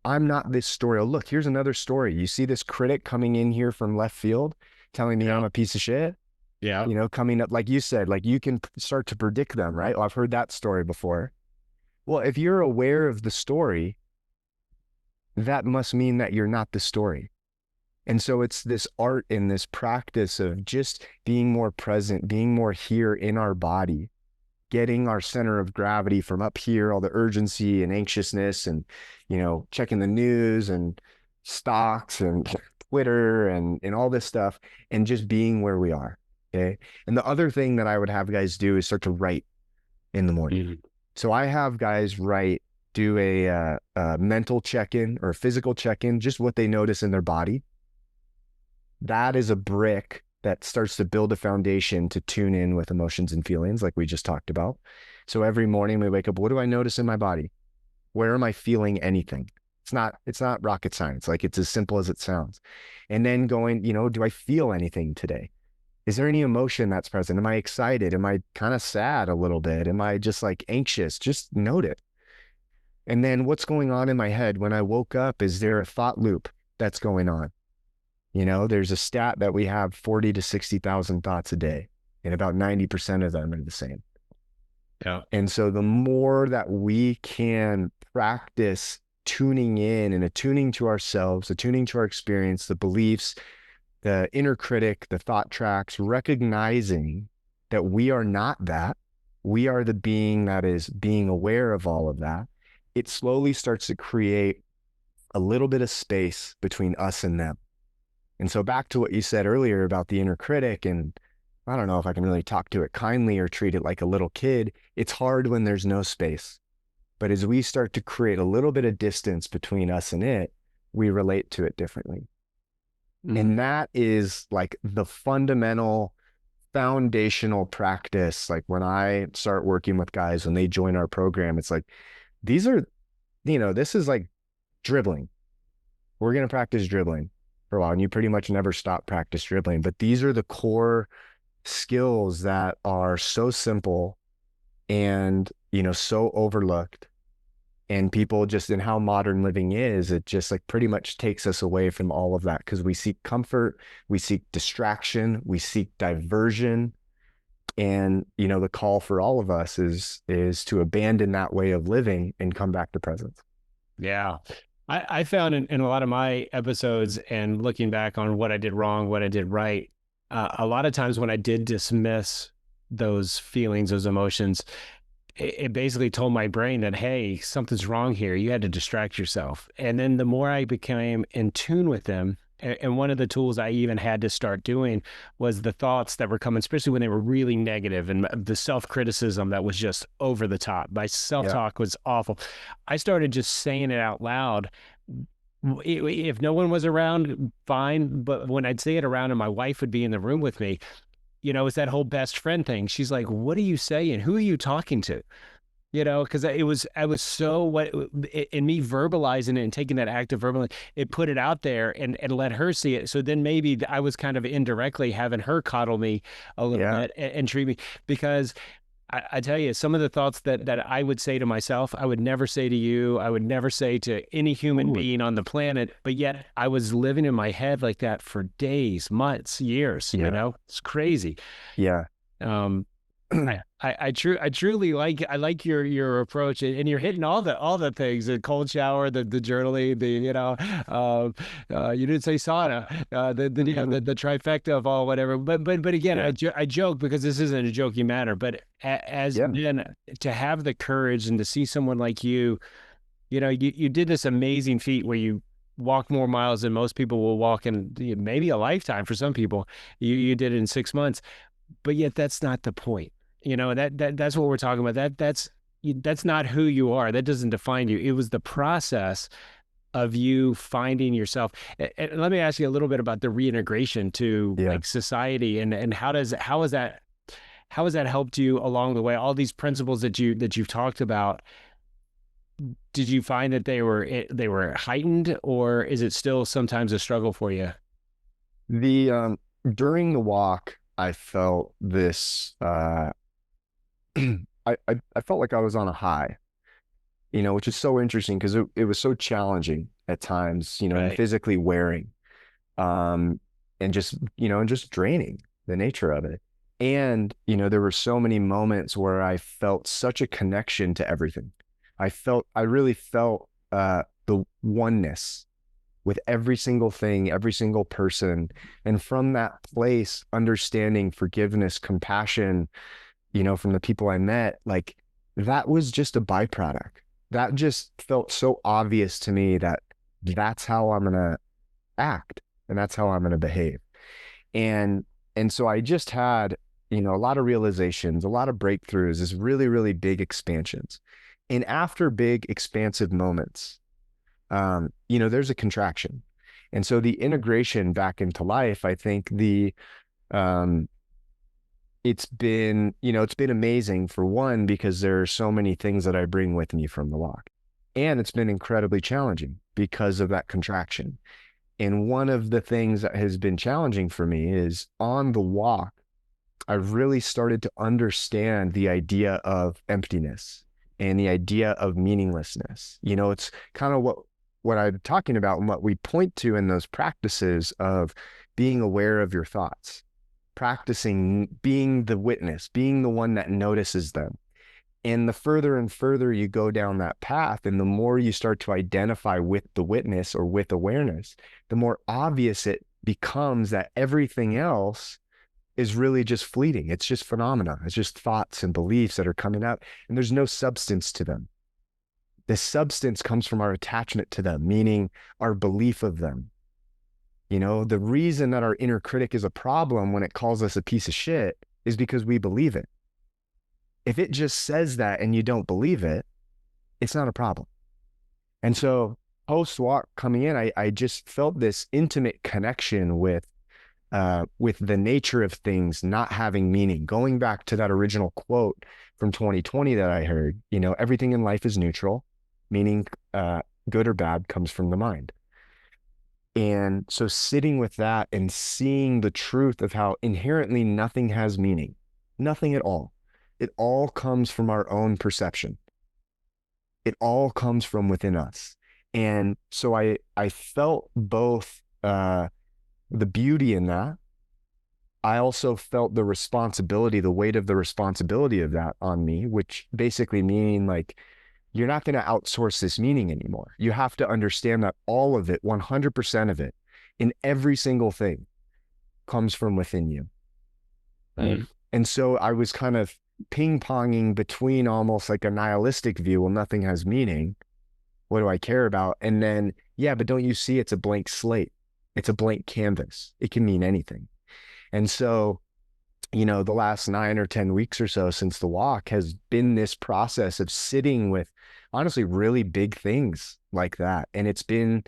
I'm not this story. Oh, look, here's another story. You see this critic coming in here from left field telling me I'm a piece of shit. Yeah. Coming up, like you said, like you can start to predict them, right? Oh, I've heard that story before. Well, if you're aware of the story, that must mean that you're not the story. And so it's this art and this practice of just being more present, being more here in our body, getting our center of gravity from up here, all the urgency and anxiousness and, checking the news and stocks and Twitter and all this stuff, and just being where we are. Okay. And the other thing that I would have guys do is start to write in the morning. Mm-hmm. So I have guys do a mental check-in or a physical check-in, just what they notice in their body. That is a brick that starts to build a foundation to tune in with emotions and feelings like we just talked about. So every morning we wake up, what do I notice in my body? Where am I feeling anything? It's not rocket science. Like it's as simple as it sounds. And then going, do I feel anything today? Is there any emotion that's present? Am I excited? Am I kind of sad a little bit? Am I just like anxious? Just note it. And then what's going on in my head when I woke up? Is there a thought loop that's going on? There's a stat that we have 40 to 60,000 thoughts a day, and about 90% of them are the same. Yeah. And so the more that we can practice tuning in and attuning to ourselves, attuning to our experience, the beliefs, the inner critic, the thought tracks, recognizing that we are not that, we are the being that is being aware of all of that, it slowly starts to create a little bit of space between us and them. And so back to what you said earlier about the inner critic, and I don't know if I can really talk to it kindly or treat it like a little kid. It's hard when there's no space. But as we start to create a little bit of distance between us and it, we relate to it differently. Mm-hmm. And that is like the fundamental foundational practice. Like when I start working with guys, when they join our program, it's like, these are, this is like dribbling. We're going to practice dribbling for a while, and you pretty much never stop practice dribbling. But these are the core skills that are so simple and, so overlooked. And people just in how modern living is, it just like pretty much takes us away from all of that, because we seek comfort, we seek distraction, we seek diversion. And, the call for all of us is to abandon that way of living and come back to presence. Yeah. I found in a lot of my episodes and looking back on what I did wrong, what I did right, a lot of times when I did dismiss those feelings, those emotions, it basically told my brain that, hey, something's wrong here. You had to distract yourself. And then the more I became in tune with them, and one of the tools I even had to start doing was the thoughts that were coming, especially when they were really negative, and the self-criticism that was just over the top. My Yeah. self-talk was awful. I started just saying it out loud. If no one was around, fine. But when I'd say it around and my wife would be in the room with me, it's that whole best friend thing. She's like, "What are you saying? Who are you talking to?" Because I was so what in me verbalizing it and taking that act of verbally, it put it out there and let her see it. So then maybe I was kind of indirectly having her coddle me a little Yeah. bit and treat me, because I tell you, some of the thoughts that I would say to myself, I would never say to you. I would never say to any human Totally. being on the planet. But yet I was living in my head like that for days, months, years. Yeah. It's crazy. Yeah. Um, I truly like your approach, and you're hitting all the things: the cold shower, the journaling, you didn't say sauna, the trifecta of all whatever. But again, Yeah. I joke because this isn't a joking matter. But as Yeah. then to have the courage and to see someone like you, you did this amazing feat where you walk more miles than most people will walk in maybe a lifetime for some people. You did it in 6 months, but yet that's not the point. That's what we're talking about. That's not who you are. That doesn't define you. It was the process of you finding yourself. And let me ask you a little bit about the reintegration to Yeah. like society, and how has that helped you along the way? All these principles that you've talked about, did you find that they were heightened, or is it still sometimes a struggle for you? The during the walk, I felt this I felt like I was on a high, which is so interesting because it was so challenging at times, and Right. physically wearing, um, and just draining, the nature of it. And, there were so many moments where I felt such a connection to everything. I really felt the oneness with every single thing, every single person. And from that place, understanding forgiveness, compassion, from the people I met, like that was just a byproduct. That just felt so obvious to me that that's how I'm going to act and that's how I'm going to behave. And so I just had, a lot of realizations, a lot of breakthroughs, this really, really big expansions. And after big expansive moments, there's a contraction. And so the integration back into life, I think um, it's been amazing, for one, because there are so many things that I bring with me from the walk. And it's been incredibly challenging because of that contraction. And one of the things that has been challenging for me is on the walk, I've really started to understand the idea of emptiness and the idea of meaninglessness. It's kind of what I'm talking about and what we point to in those practices of being aware of your thoughts, practicing being the witness, being the one that notices them. And the further and further you go down that path, and the more you start to identify with the witness or with awareness, the more obvious it becomes that everything else is really just fleeting. It's just phenomena. It's just thoughts and beliefs that are coming up, and there's no substance to them. The substance comes from our attachment to them, meaning our belief of them. The reason that our inner critic is a problem when it calls us a piece of shit is because we believe it. If it just says that and you don't believe it, it's not a problem. And so post walk coming in, I just felt this intimate connection with the nature of things not having meaning. Going back to that original quote from 2020 that I heard, everything in life is neutral, meaning good or bad comes from the mind. And so sitting with that and seeing the truth of how inherently nothing has meaning, nothing at all. It all comes from our own perception. It all comes from within us. And so I felt both the beauty in that. I also felt the responsibility, the weight of the responsibility of that on me, which basically meaning like, you're not going to outsource this meaning anymore. You have to understand that all of it, 100% of it, in every single thing, comes from within you. Right. And so I was kind of ping-ponging between almost like a nihilistic view, well, nothing has meaning. What do I care about? And then, yeah, but don't you see it's a blank slate? It's a blank canvas. It can mean anything. And so, the last 9 or 10 weeks or so since the walk has been this process of sitting with honestly really big things like that. And it's been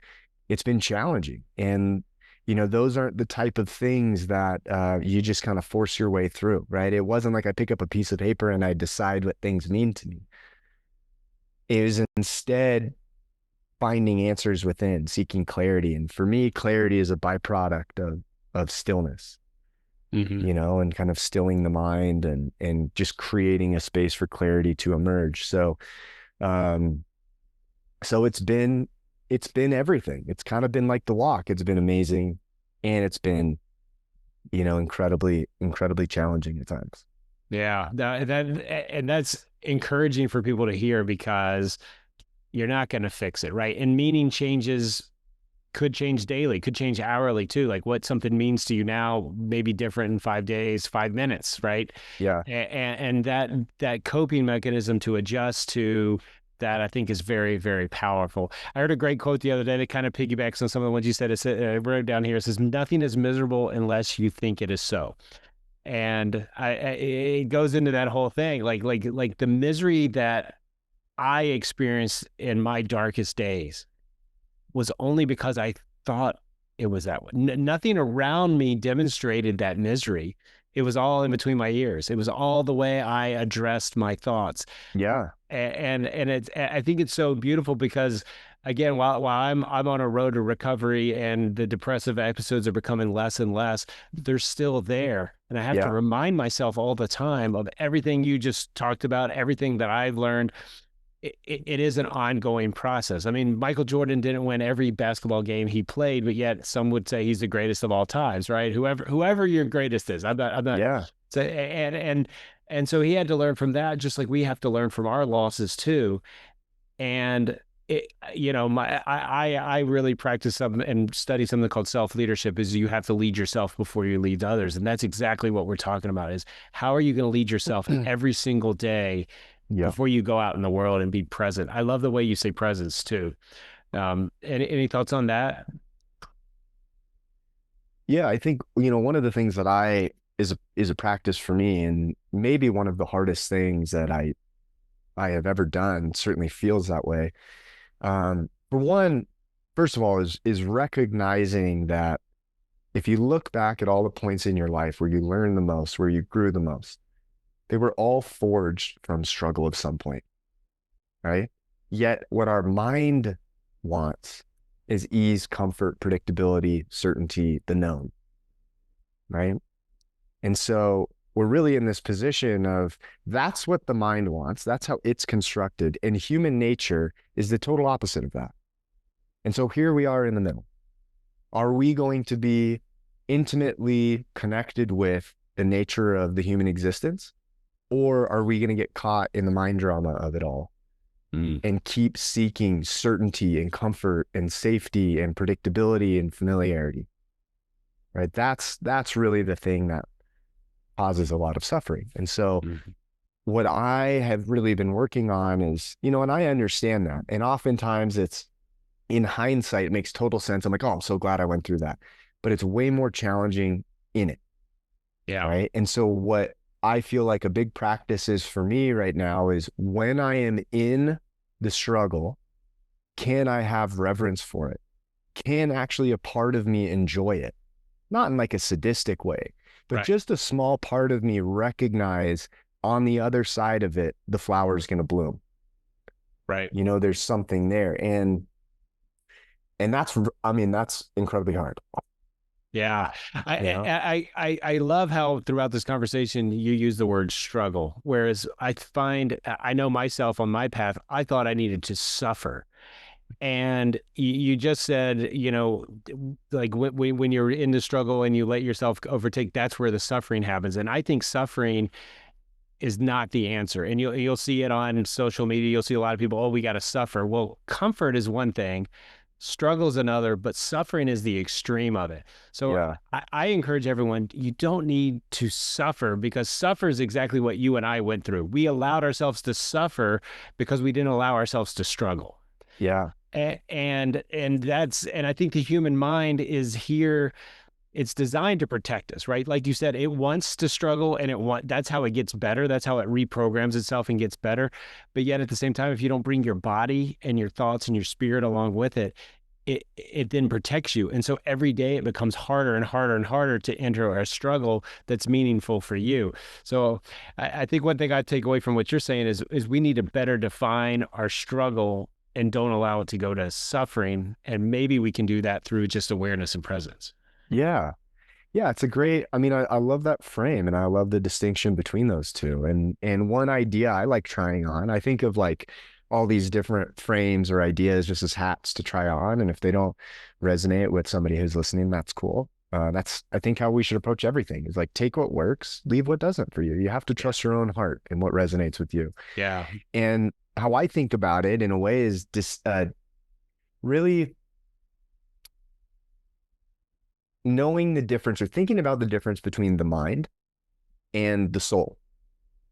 challenging. And, those aren't the type of things that you just kind of force your way through, right? It wasn't like I pick up a piece of paper and I decide what things mean to me. It was instead finding answers within, seeking clarity. And for me, clarity is a byproduct of stillness, and kind of stilling the mind and just creating a space for clarity to emerge. Um, so it's been everything. It's kind of been like the walk. It's been amazing. And it's been, incredibly, incredibly challenging at times. Yeah, and that's encouraging for people to hear because you're not going to fix it, right? And meaning changes could change daily, could change hourly too. Like what something means to you now may be different in 5 days, 5 minutes, right? Yeah. And that coping mechanism to adjust to that, I think, is very, very powerful. I heard a great quote the other day that kind of piggybacks on some of the ones you said. I wrote it down here. It says, "Nothing is miserable unless you think it is so." And it goes into that whole thing, like the misery that I experienced in my darkest days was only because I thought it was that way. Nothing around me demonstrated that misery. It was all in between my ears. It was all the way I addressed my thoughts. Yeah. And I think it's so beautiful because, again, while I'm on a road to recovery and the depressive episodes are becoming less and less, they're still there. And I have to Yeah. remind myself all the time of everything you just talked about, everything that I've learned. It is an ongoing process. I mean, Michael Jordan didn't win every basketball game he played, but yet some would say he's the greatest of all times, right? Whoever your greatest is, I'm not. Yeah. So, and so he had to learn from that, just like we have to learn from our losses too. And I really practice something and study something called self-leadership. Is you have to lead yourself before you lead others, and that's exactly what we're talking about. Is how are you going to lead yourself every single day Yeah. before you go out in the world and be present? I love the way you say presence too. Any thoughts on that? Yeah. I think, one of the things that is a practice for me, and maybe one of the hardest things that I have ever done, certainly feels that way. For one, first of all, is recognizing that if you look back at all the points in your life where you learned the most, where you grew the most, they were all forged from struggle of some point, right? Yet what our mind wants is ease, comfort, predictability, certainty, the known, right? And so we're really in this position of that's what the mind wants. That's how it's constructed. And human nature is the total opposite of that. And so here we are in the middle. Are we going to be intimately connected with the nature of the human existence? Or are we going to get caught in the mind drama of it all and keep seeking certainty and comfort and safety and predictability and familiarity? Right? That's really the thing that causes a lot of suffering. And so what I have really been working on is, and I understand that. And oftentimes it's, in hindsight, it makes total sense. I'm like, oh, I'm so glad I went through that. But it's way more challenging in it. Yeah. Right. And so what I feel like a big practice is for me right now is when I am in the struggle, can I have reverence for it? Can actually a part of me enjoy it? Not in like a sadistic way, but Right. just a small part of me recognize on the other side of it, the flower is going to bloom. Right. There's something there. And that's incredibly hard. Yeah. Yeah. I love how throughout this conversation you use the word struggle, whereas I know myself on my path, I thought I needed to suffer. And you just said, like when you're in the struggle and you let yourself overtake, that's where the suffering happens. And I think suffering is not the answer. And you'll see it on social media. You'll see a lot of people, oh, we got to suffer. Well, comfort is one thing. struggle's another, but suffering is the extreme of it. So Yeah. I encourage everyone, you don't need to suffer, because suffer is exactly what you and I went through. We allowed ourselves to suffer because we didn't allow ourselves to struggle. Yeah. And I think the human mind is here. It's designed to protect us, right? Like you said, it wants to struggle, and that's how it gets better. That's how it reprograms itself and gets better. But yet at the same time, if you don't bring your body and your thoughts and your spirit along with it, it then protects you. And so every day it becomes harder and harder and harder to enter a struggle that's meaningful for you. So I think one thing I take away from what you're saying is we need to better define our struggle and don't allow it to go to suffering. And maybe we can do that through just awareness and presence. Yeah. Yeah, it's a great, I mean, I love that frame, and I love the distinction between those two. And one idea I like trying on, I think of like all these different frames or ideas just as hats to try on. And if they don't resonate with somebody who's listening, that's cool. That's, I think, how we should approach everything is like, take what works, leave what doesn't for you. You have to trust your own heart and what resonates with you. Yeah. And how I think about it in a way is really knowing the difference, or thinking about the difference between the mind and the soul.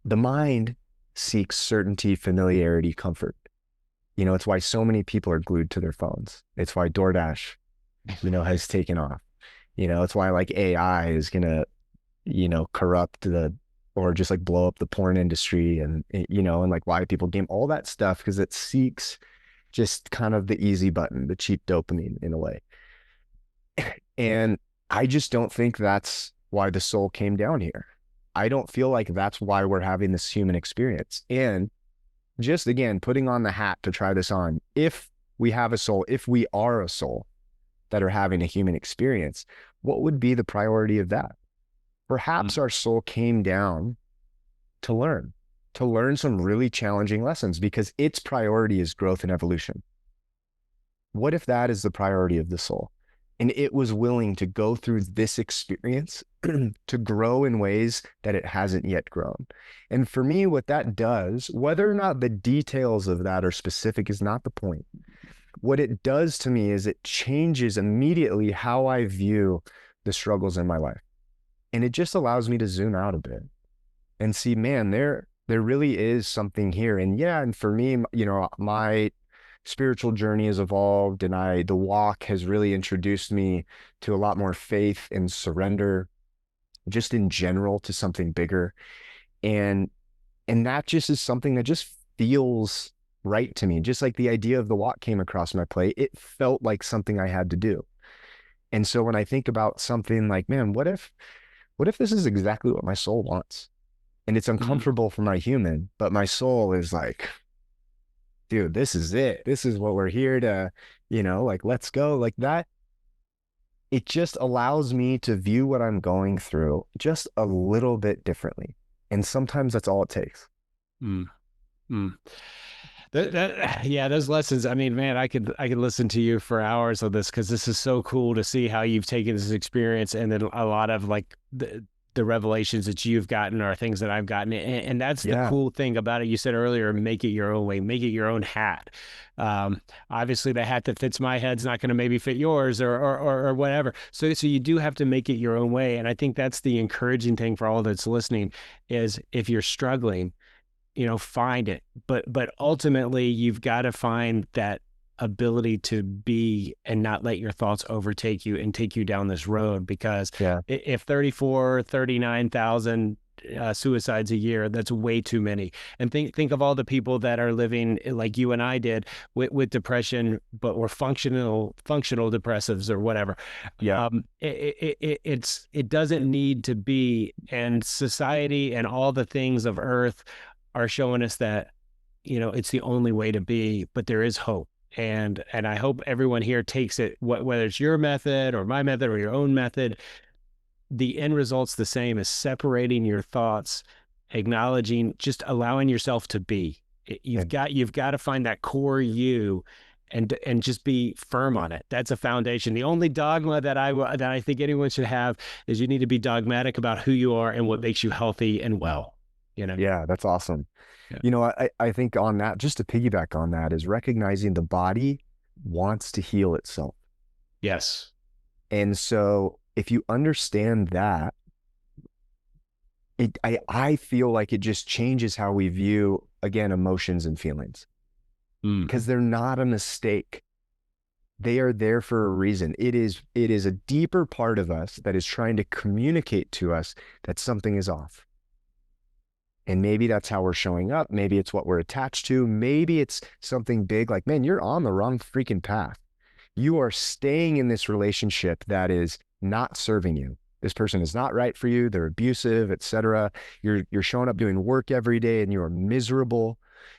The mind seeks certainty, familiarity, comfort. You know, it's why so many people are glued to their phones. It's why DoorDash, has taken off. It's why like AI is gonna, corrupt or just like blow up the porn industry, and and like why people game all that stuff, because it seeks just kind of the easy button, the cheap dopamine in a way. And I just don't think that's why the soul came down here. I don't feel like that's why we're having this human experience. And just again, putting on the hat to try this on, if we have a soul, if we are a soul that are having a human experience, what would be the priority of that? Perhaps our soul came down to learn some really challenging lessons, because its priority is growth and evolution. What if that is the priority of the soul? And it was willing to go through this experience to grow in ways that it hasn't yet grown. And for me, what that does, whether or not the details of that are specific is not the point. What it does to me is it changes immediately how I view the struggles in my life. And it just allows me to zoom out a bit and see, man, there really is something here. And yeah, and for me, my spiritual journey has evolved, and the walk has really introduced me to a lot more faith and surrender, just in general, to something bigger. And that just is something that just feels right to me. Just like the idea of the walk came across my plate, it felt like something I had to do. And so when I think about something like, man, what if this is exactly what my soul wants? And it's uncomfortable for my human, but my soul is like, dude, this is it. This is what we're here to, like, let's go, like that. It just allows me to view what I'm going through just a little bit differently. And sometimes that's all it takes. Mm. Mm. Yeah, those lessons. I mean, man, I could listen to you for hours of this, because this is so cool to see how you've taken this experience, and then a lot of like the revelations that you've gotten are things that I've gotten. And that's the cool thing about it. You said earlier, make it your own way, make it your own hat. Obviously the hat that fits my head's not going to maybe fit yours or whatever. So you do have to make it your own way. And I think that's the encouraging thing for all that's listening is, if you're struggling, find it. But ultimately you've got to find that ability to be and not let your thoughts overtake you and take you down this road, because if 39,000 suicides a year, that's way too many. And think of all the people that are living like you and I did with depression, but were functional depressives or whatever. It doesn't need to be. And society and all the things of earth are showing us that it's the only way to be, but there is hope. And I hope everyone here takes it, whether it's your method or my method or your own method, the end result's the same, as separating your thoughts, acknowledging, just allowing yourself to be. You've got to find that core you, and just be firm on it. That's a foundation. The only dogma that I think anyone should have is you need to be dogmatic about who you are and what makes you healthy and well. Yeah, that's awesome. I think on that, just to piggyback on that, is recognizing the body wants to heal itself. Yes. And so if you understand that, I feel like it just changes how we view, again, emotions and feelings, Mm. because they're not a mistake. They are there for a reason. It is a deeper part of us that is trying to communicate to us that something is off. And maybe that's how we're showing up. Maybe it's what we're attached to. Maybe it's something big like, man, you're on the wrong freaking path. You are staying in this relationship that is not serving you. This person is not right for you. They're abusive, etc. You're showing up doing work every day and you are miserable.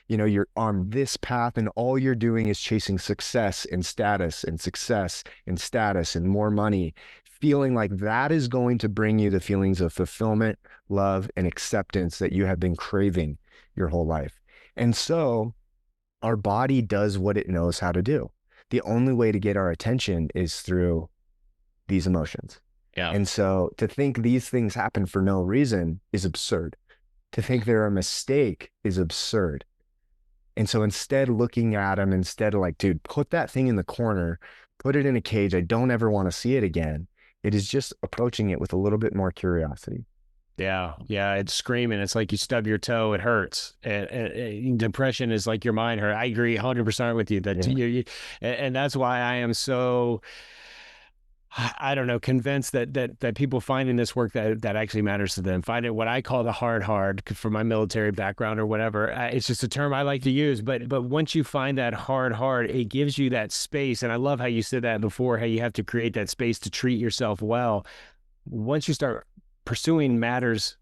You know, you're on this path and all you're doing is chasing success and status and success and status and more money, feeling like that is going to bring you the feelings of fulfillment, love, and acceptance that you have been craving your whole life. And so our body does what it knows how to do. The only way to get our attention is through these emotions. Yeah. And so to think these things happen for no reason is absurd. To think they're a mistake is absurd. And so instead looking at them, instead of like, dude, put that thing in the corner, put it in a cage. I don't ever want to see it again. It is just approaching it with a little bit more curiosity. Yeah. Yeah. It's screaming. It's like you stub your toe. It hurts. And depression is like your mind hurt. I agree 100% with you that and that's why I am so, I don't know, convinced that people finding this work that actually matters to them, find it what I call the hard for my military background or whatever. It's just a term I like to use. But once you find that hard, it gives you that space. And I love how you said that before, how you have to create that space to treat yourself well. Once you start pursuing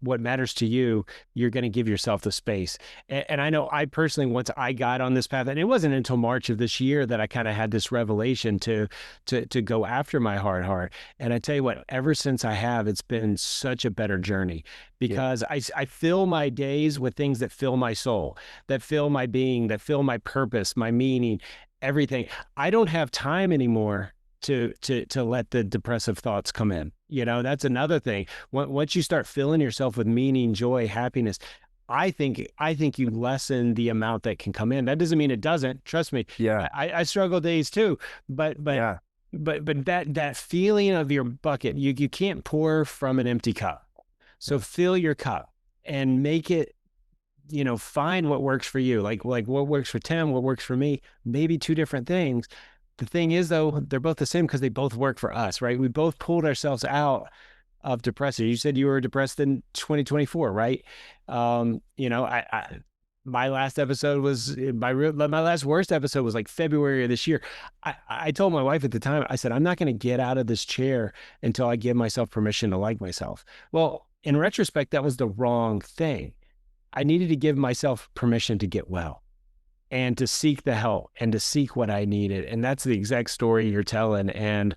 what matters to you, you're going to give yourself the space. And I know I personally, once I got on this path, and it wasn't until March of this year that I kind of had this revelation to go after my hard. And I tell you what, ever since I have, it's been such a better journey because I fill my days with things that fill my soul, that fill my being, that fill my purpose, my meaning, everything. I don't have time anymore to let the depressive thoughts come in. You know, that's another thing. Once you start filling yourself with meaning, joy, happiness, I think you lessen the amount that can come in. That doesn't mean it doesn't. Trust me. Yeah. I struggle days too, but that feeling of your bucket, you can't pour from an empty cup. So fill your cup and make it, you know, find what works for you. Like what works for Tim, what works for me, maybe two different things. The thing is, though, they're both the same because they both work for us, right? We both pulled ourselves out of depression. You said you were depressed in 2024, right? You know, my last episode was my last worst episode was like February of this year. I told my wife at the time, I said, I'm not going to get out of this chair until I give myself permission to like myself. Well, in retrospect, that was the wrong thing. I needed to give myself permission to get well and to seek the help and to seek what I needed. And that's the exact story you're telling. And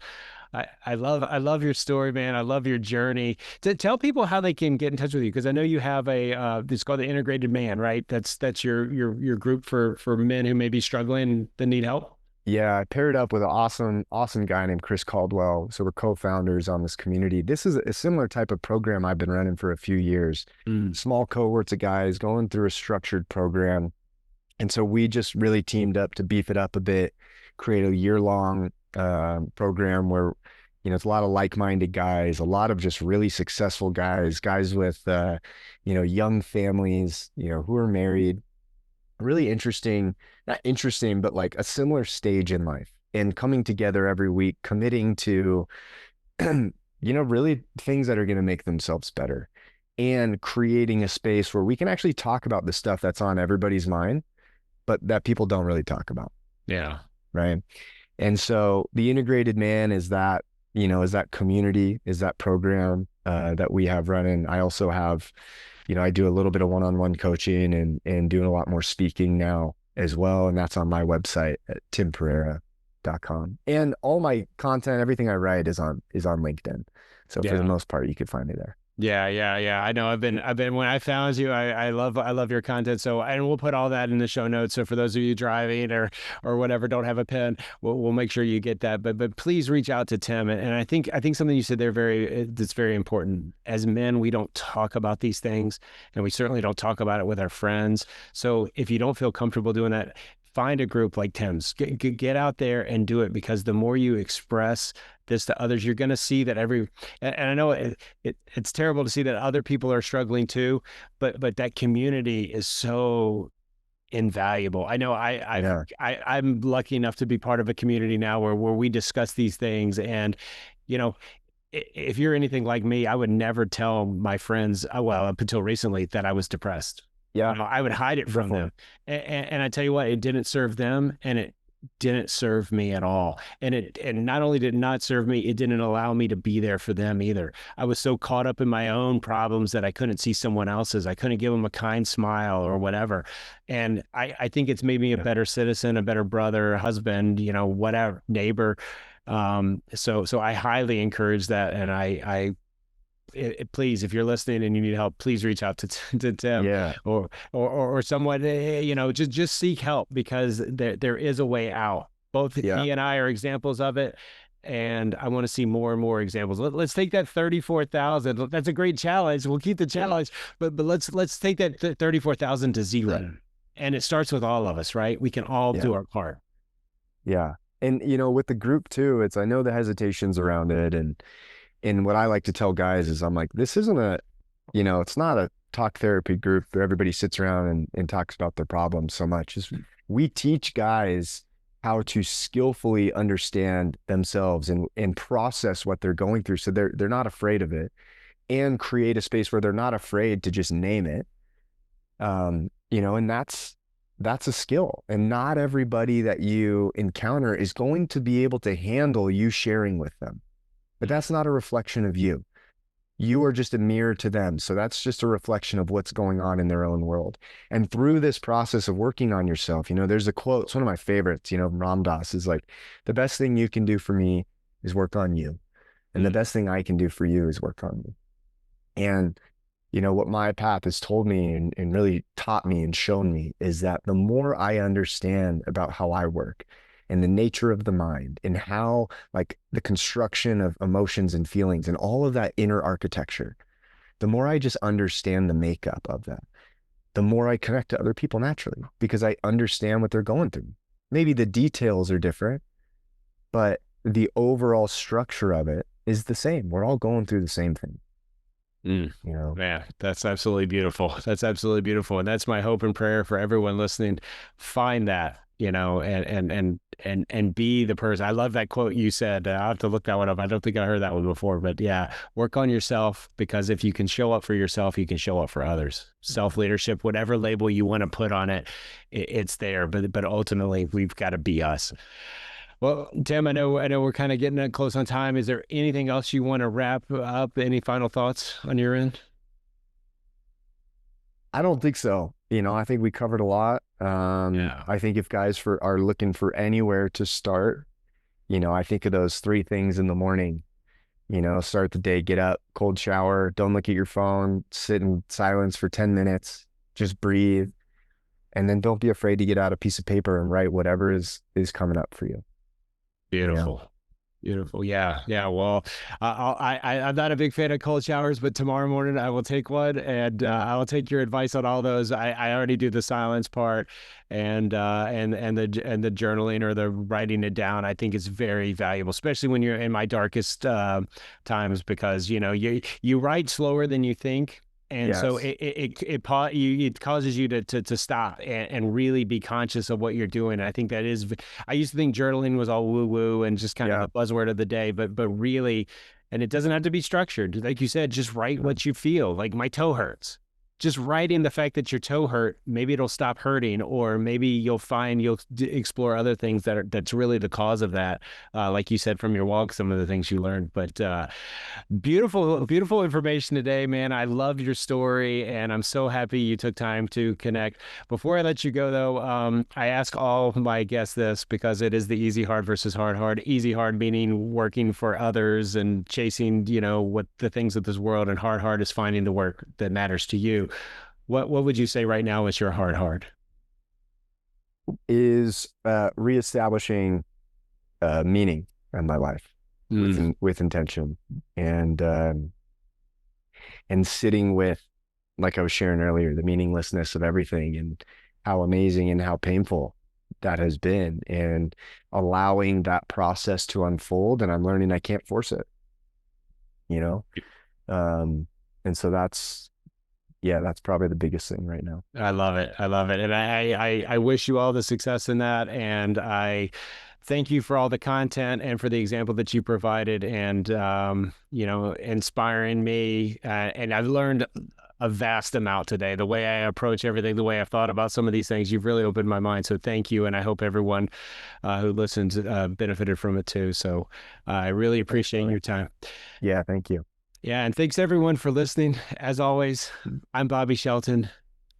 I love your story, man. I love your journey. To tell people how they can get in touch with you, because I know you have it's called the Integrated Man, right? That's your group for men who may be struggling that need help. Yeah, I paired up with an awesome guy named Chris Caldwell. So we're co-founders on this community. This is a similar type of program I've been running for a few years. Small cohorts of guys going through a structured program. And so we just really teamed up to beef it up a bit, create a year-long program where, you know, it's a lot of like-minded guys, a lot of just really successful guys with, you know, young families, you know, who are married, really not interesting, but like a similar stage in life, and coming together every week, committing to, you know, really things that are going to make themselves better, and creating a space where we can actually talk about the stuff that's on everybody's mind, but that people don't really talk about. Yeah. Right. And so the Integrated Man is that, you know, is that community, is that program that we have running. I also have, you know, I do a little bit of one-on-one coaching and doing a lot more speaking now as well. And that's on my website at timperreira.com. And all my content, everything I write is on LinkedIn. So for the most part, you could find me there. Yeah. I know I've been when I found you, I love your content. So, and we'll put all that in the show notes. So for those of you driving or whatever, don't have a pen, we'll make sure you get that. But please reach out to Tim. And I think something you said there that's very important. As men, we don't talk about these things, and we certainly don't talk about it with our friends. So if you don't feel comfortable doing that, find a group like Tim's. Get out there and do it, because the more you express this to others, you're going to see that and I know it's terrible to see that other people are struggling too, but that community is so invaluable. I know Yeah. I'm lucky enough to be part of a community now where we discuss these things. And, you know, if you're anything like me, I would never tell my friends, well, up until recently, that I was depressed. Yeah. I would hide it from Definitely. them. And I tell you what, it didn't serve them, and it didn't serve me at all. And not only did it not serve me, it didn't allow me to be there for them either. I was so caught up in my own problems that I couldn't see someone else's. I couldn't give them a kind smile or whatever. And I think it's made me a Yeah. better citizen, a better brother, husband, whatever, neighbor. So I highly encourage that. And please, if you're listening and you need help, please reach out to Tim, Yeah. or someone, just seek help, because there is a way out. Both Yeah. he and I are examples of it. And I want to see more and more examples. Let's take that 34,000. That's a great challenge. We'll keep the challenge, but let's take that 34,000 to zero. And it starts with all of us, right? We can all do our part. Yeah. And with the group too, I know the hesitations around it, and what I like to tell guys is, I'm like, this isn't it's not a talk therapy group where everybody sits around and talks about their problems so much. We teach guys how to skillfully understand themselves and process what they're going through, so they're not afraid of it, and create a space where they're not afraid to just name it. And that's a skill, and not everybody that you encounter is going to be able to handle you sharing with them. But that's not a reflection of you. You are just a mirror to them. So that's just a reflection of what's going on in their own world. And through this process of working on yourself, there's a quote, it's one of my favorites, Ram Dass is like, the best thing you can do for me is work on you. And the best thing I can do for you is work on me. And, what my path has told me and really taught me and shown me is that the more I understand about how I work, and the nature of the mind, and how, like, the construction of emotions and feelings and all of that inner architecture, the more I just understand the makeup of that, the more I connect to other people naturally, because I understand what they're going through. Maybe the details are different, but the overall structure of it is the same. We're all going through the same thing. Yeah, that's absolutely beautiful. That's absolutely beautiful. And that's my hope and prayer for everyone listening. Find that, and be the person. I love that quote you said. I'll have to look that one up. I don't think I heard that one before, but yeah, work on yourself, because if you can show up for yourself, you can show up for others. Self-leadership, whatever label you want to put on it, it's there. But ultimately, we've got to be us. Well, Tim, I know we're kind of getting close on time. Is there anything else you want to wrap up? Any final thoughts on your end? I don't think so. I think we covered a lot. I think if guys are looking for anywhere to start, I think of those 3 things in the morning. Start the day, get up, cold shower, don't look at your phone, sit in silence for 10 minutes, just breathe. And then don't be afraid to get out a piece of paper and write whatever is coming up for you. Beautiful. Beautiful. Yeah. Yeah. Well, I'm not a big fan of cold showers, but tomorrow morning I will take one, and I will take your advice on all those. I already do the silence part, and the journaling or the writing it down. I think is very valuable, especially when you're in my darkest times, because you write slower than you think. And so it causes you to stop and really be conscious of what you're doing. And I think I used to think journaling was all woo woo and just kind of the buzzword of the day, but really, and it doesn't have to be structured. Like you said, just write what you feel. Like, my toe hurts. Just writing the fact that your toe hurt, maybe it'll stop hurting, or maybe you'll explore other things that's really the cause of that. Like you said, from your walk, some of the things you learned. But beautiful, beautiful information today, man. I love your story, and I'm so happy you took time to connect. Before I let you go, though, I ask all my guests this, because it is the easy hard versus hard hard. Easy hard meaning working for others and chasing, what the things of this world, and hard is finding the work that matters to you. What would you say right now is your hard? Is reestablishing meaning in my life with intention, and sitting with, like I was sharing earlier, the meaninglessness of everything, and how amazing and how painful that has been, and allowing that process to unfold. And I'm learning I can't force it, you know? And so that's probably the biggest thing right now. I love it. I love it. And I wish you all the success in that. And I thank you for all the content and for the example that you provided and, inspiring me. And I've learned a vast amount today. The way I approach everything, the way I've thought about some of these things, you've really opened my mind. So thank you. And I hope everyone who listens benefited from it too. So I really appreciate your time. Yeah, thank you. Yeah, and thanks everyone for listening. As always, I'm Bobby Shelton.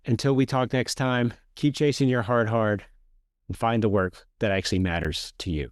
Until we talk next time, keep chasing your heart hard and find the work that actually matters to you.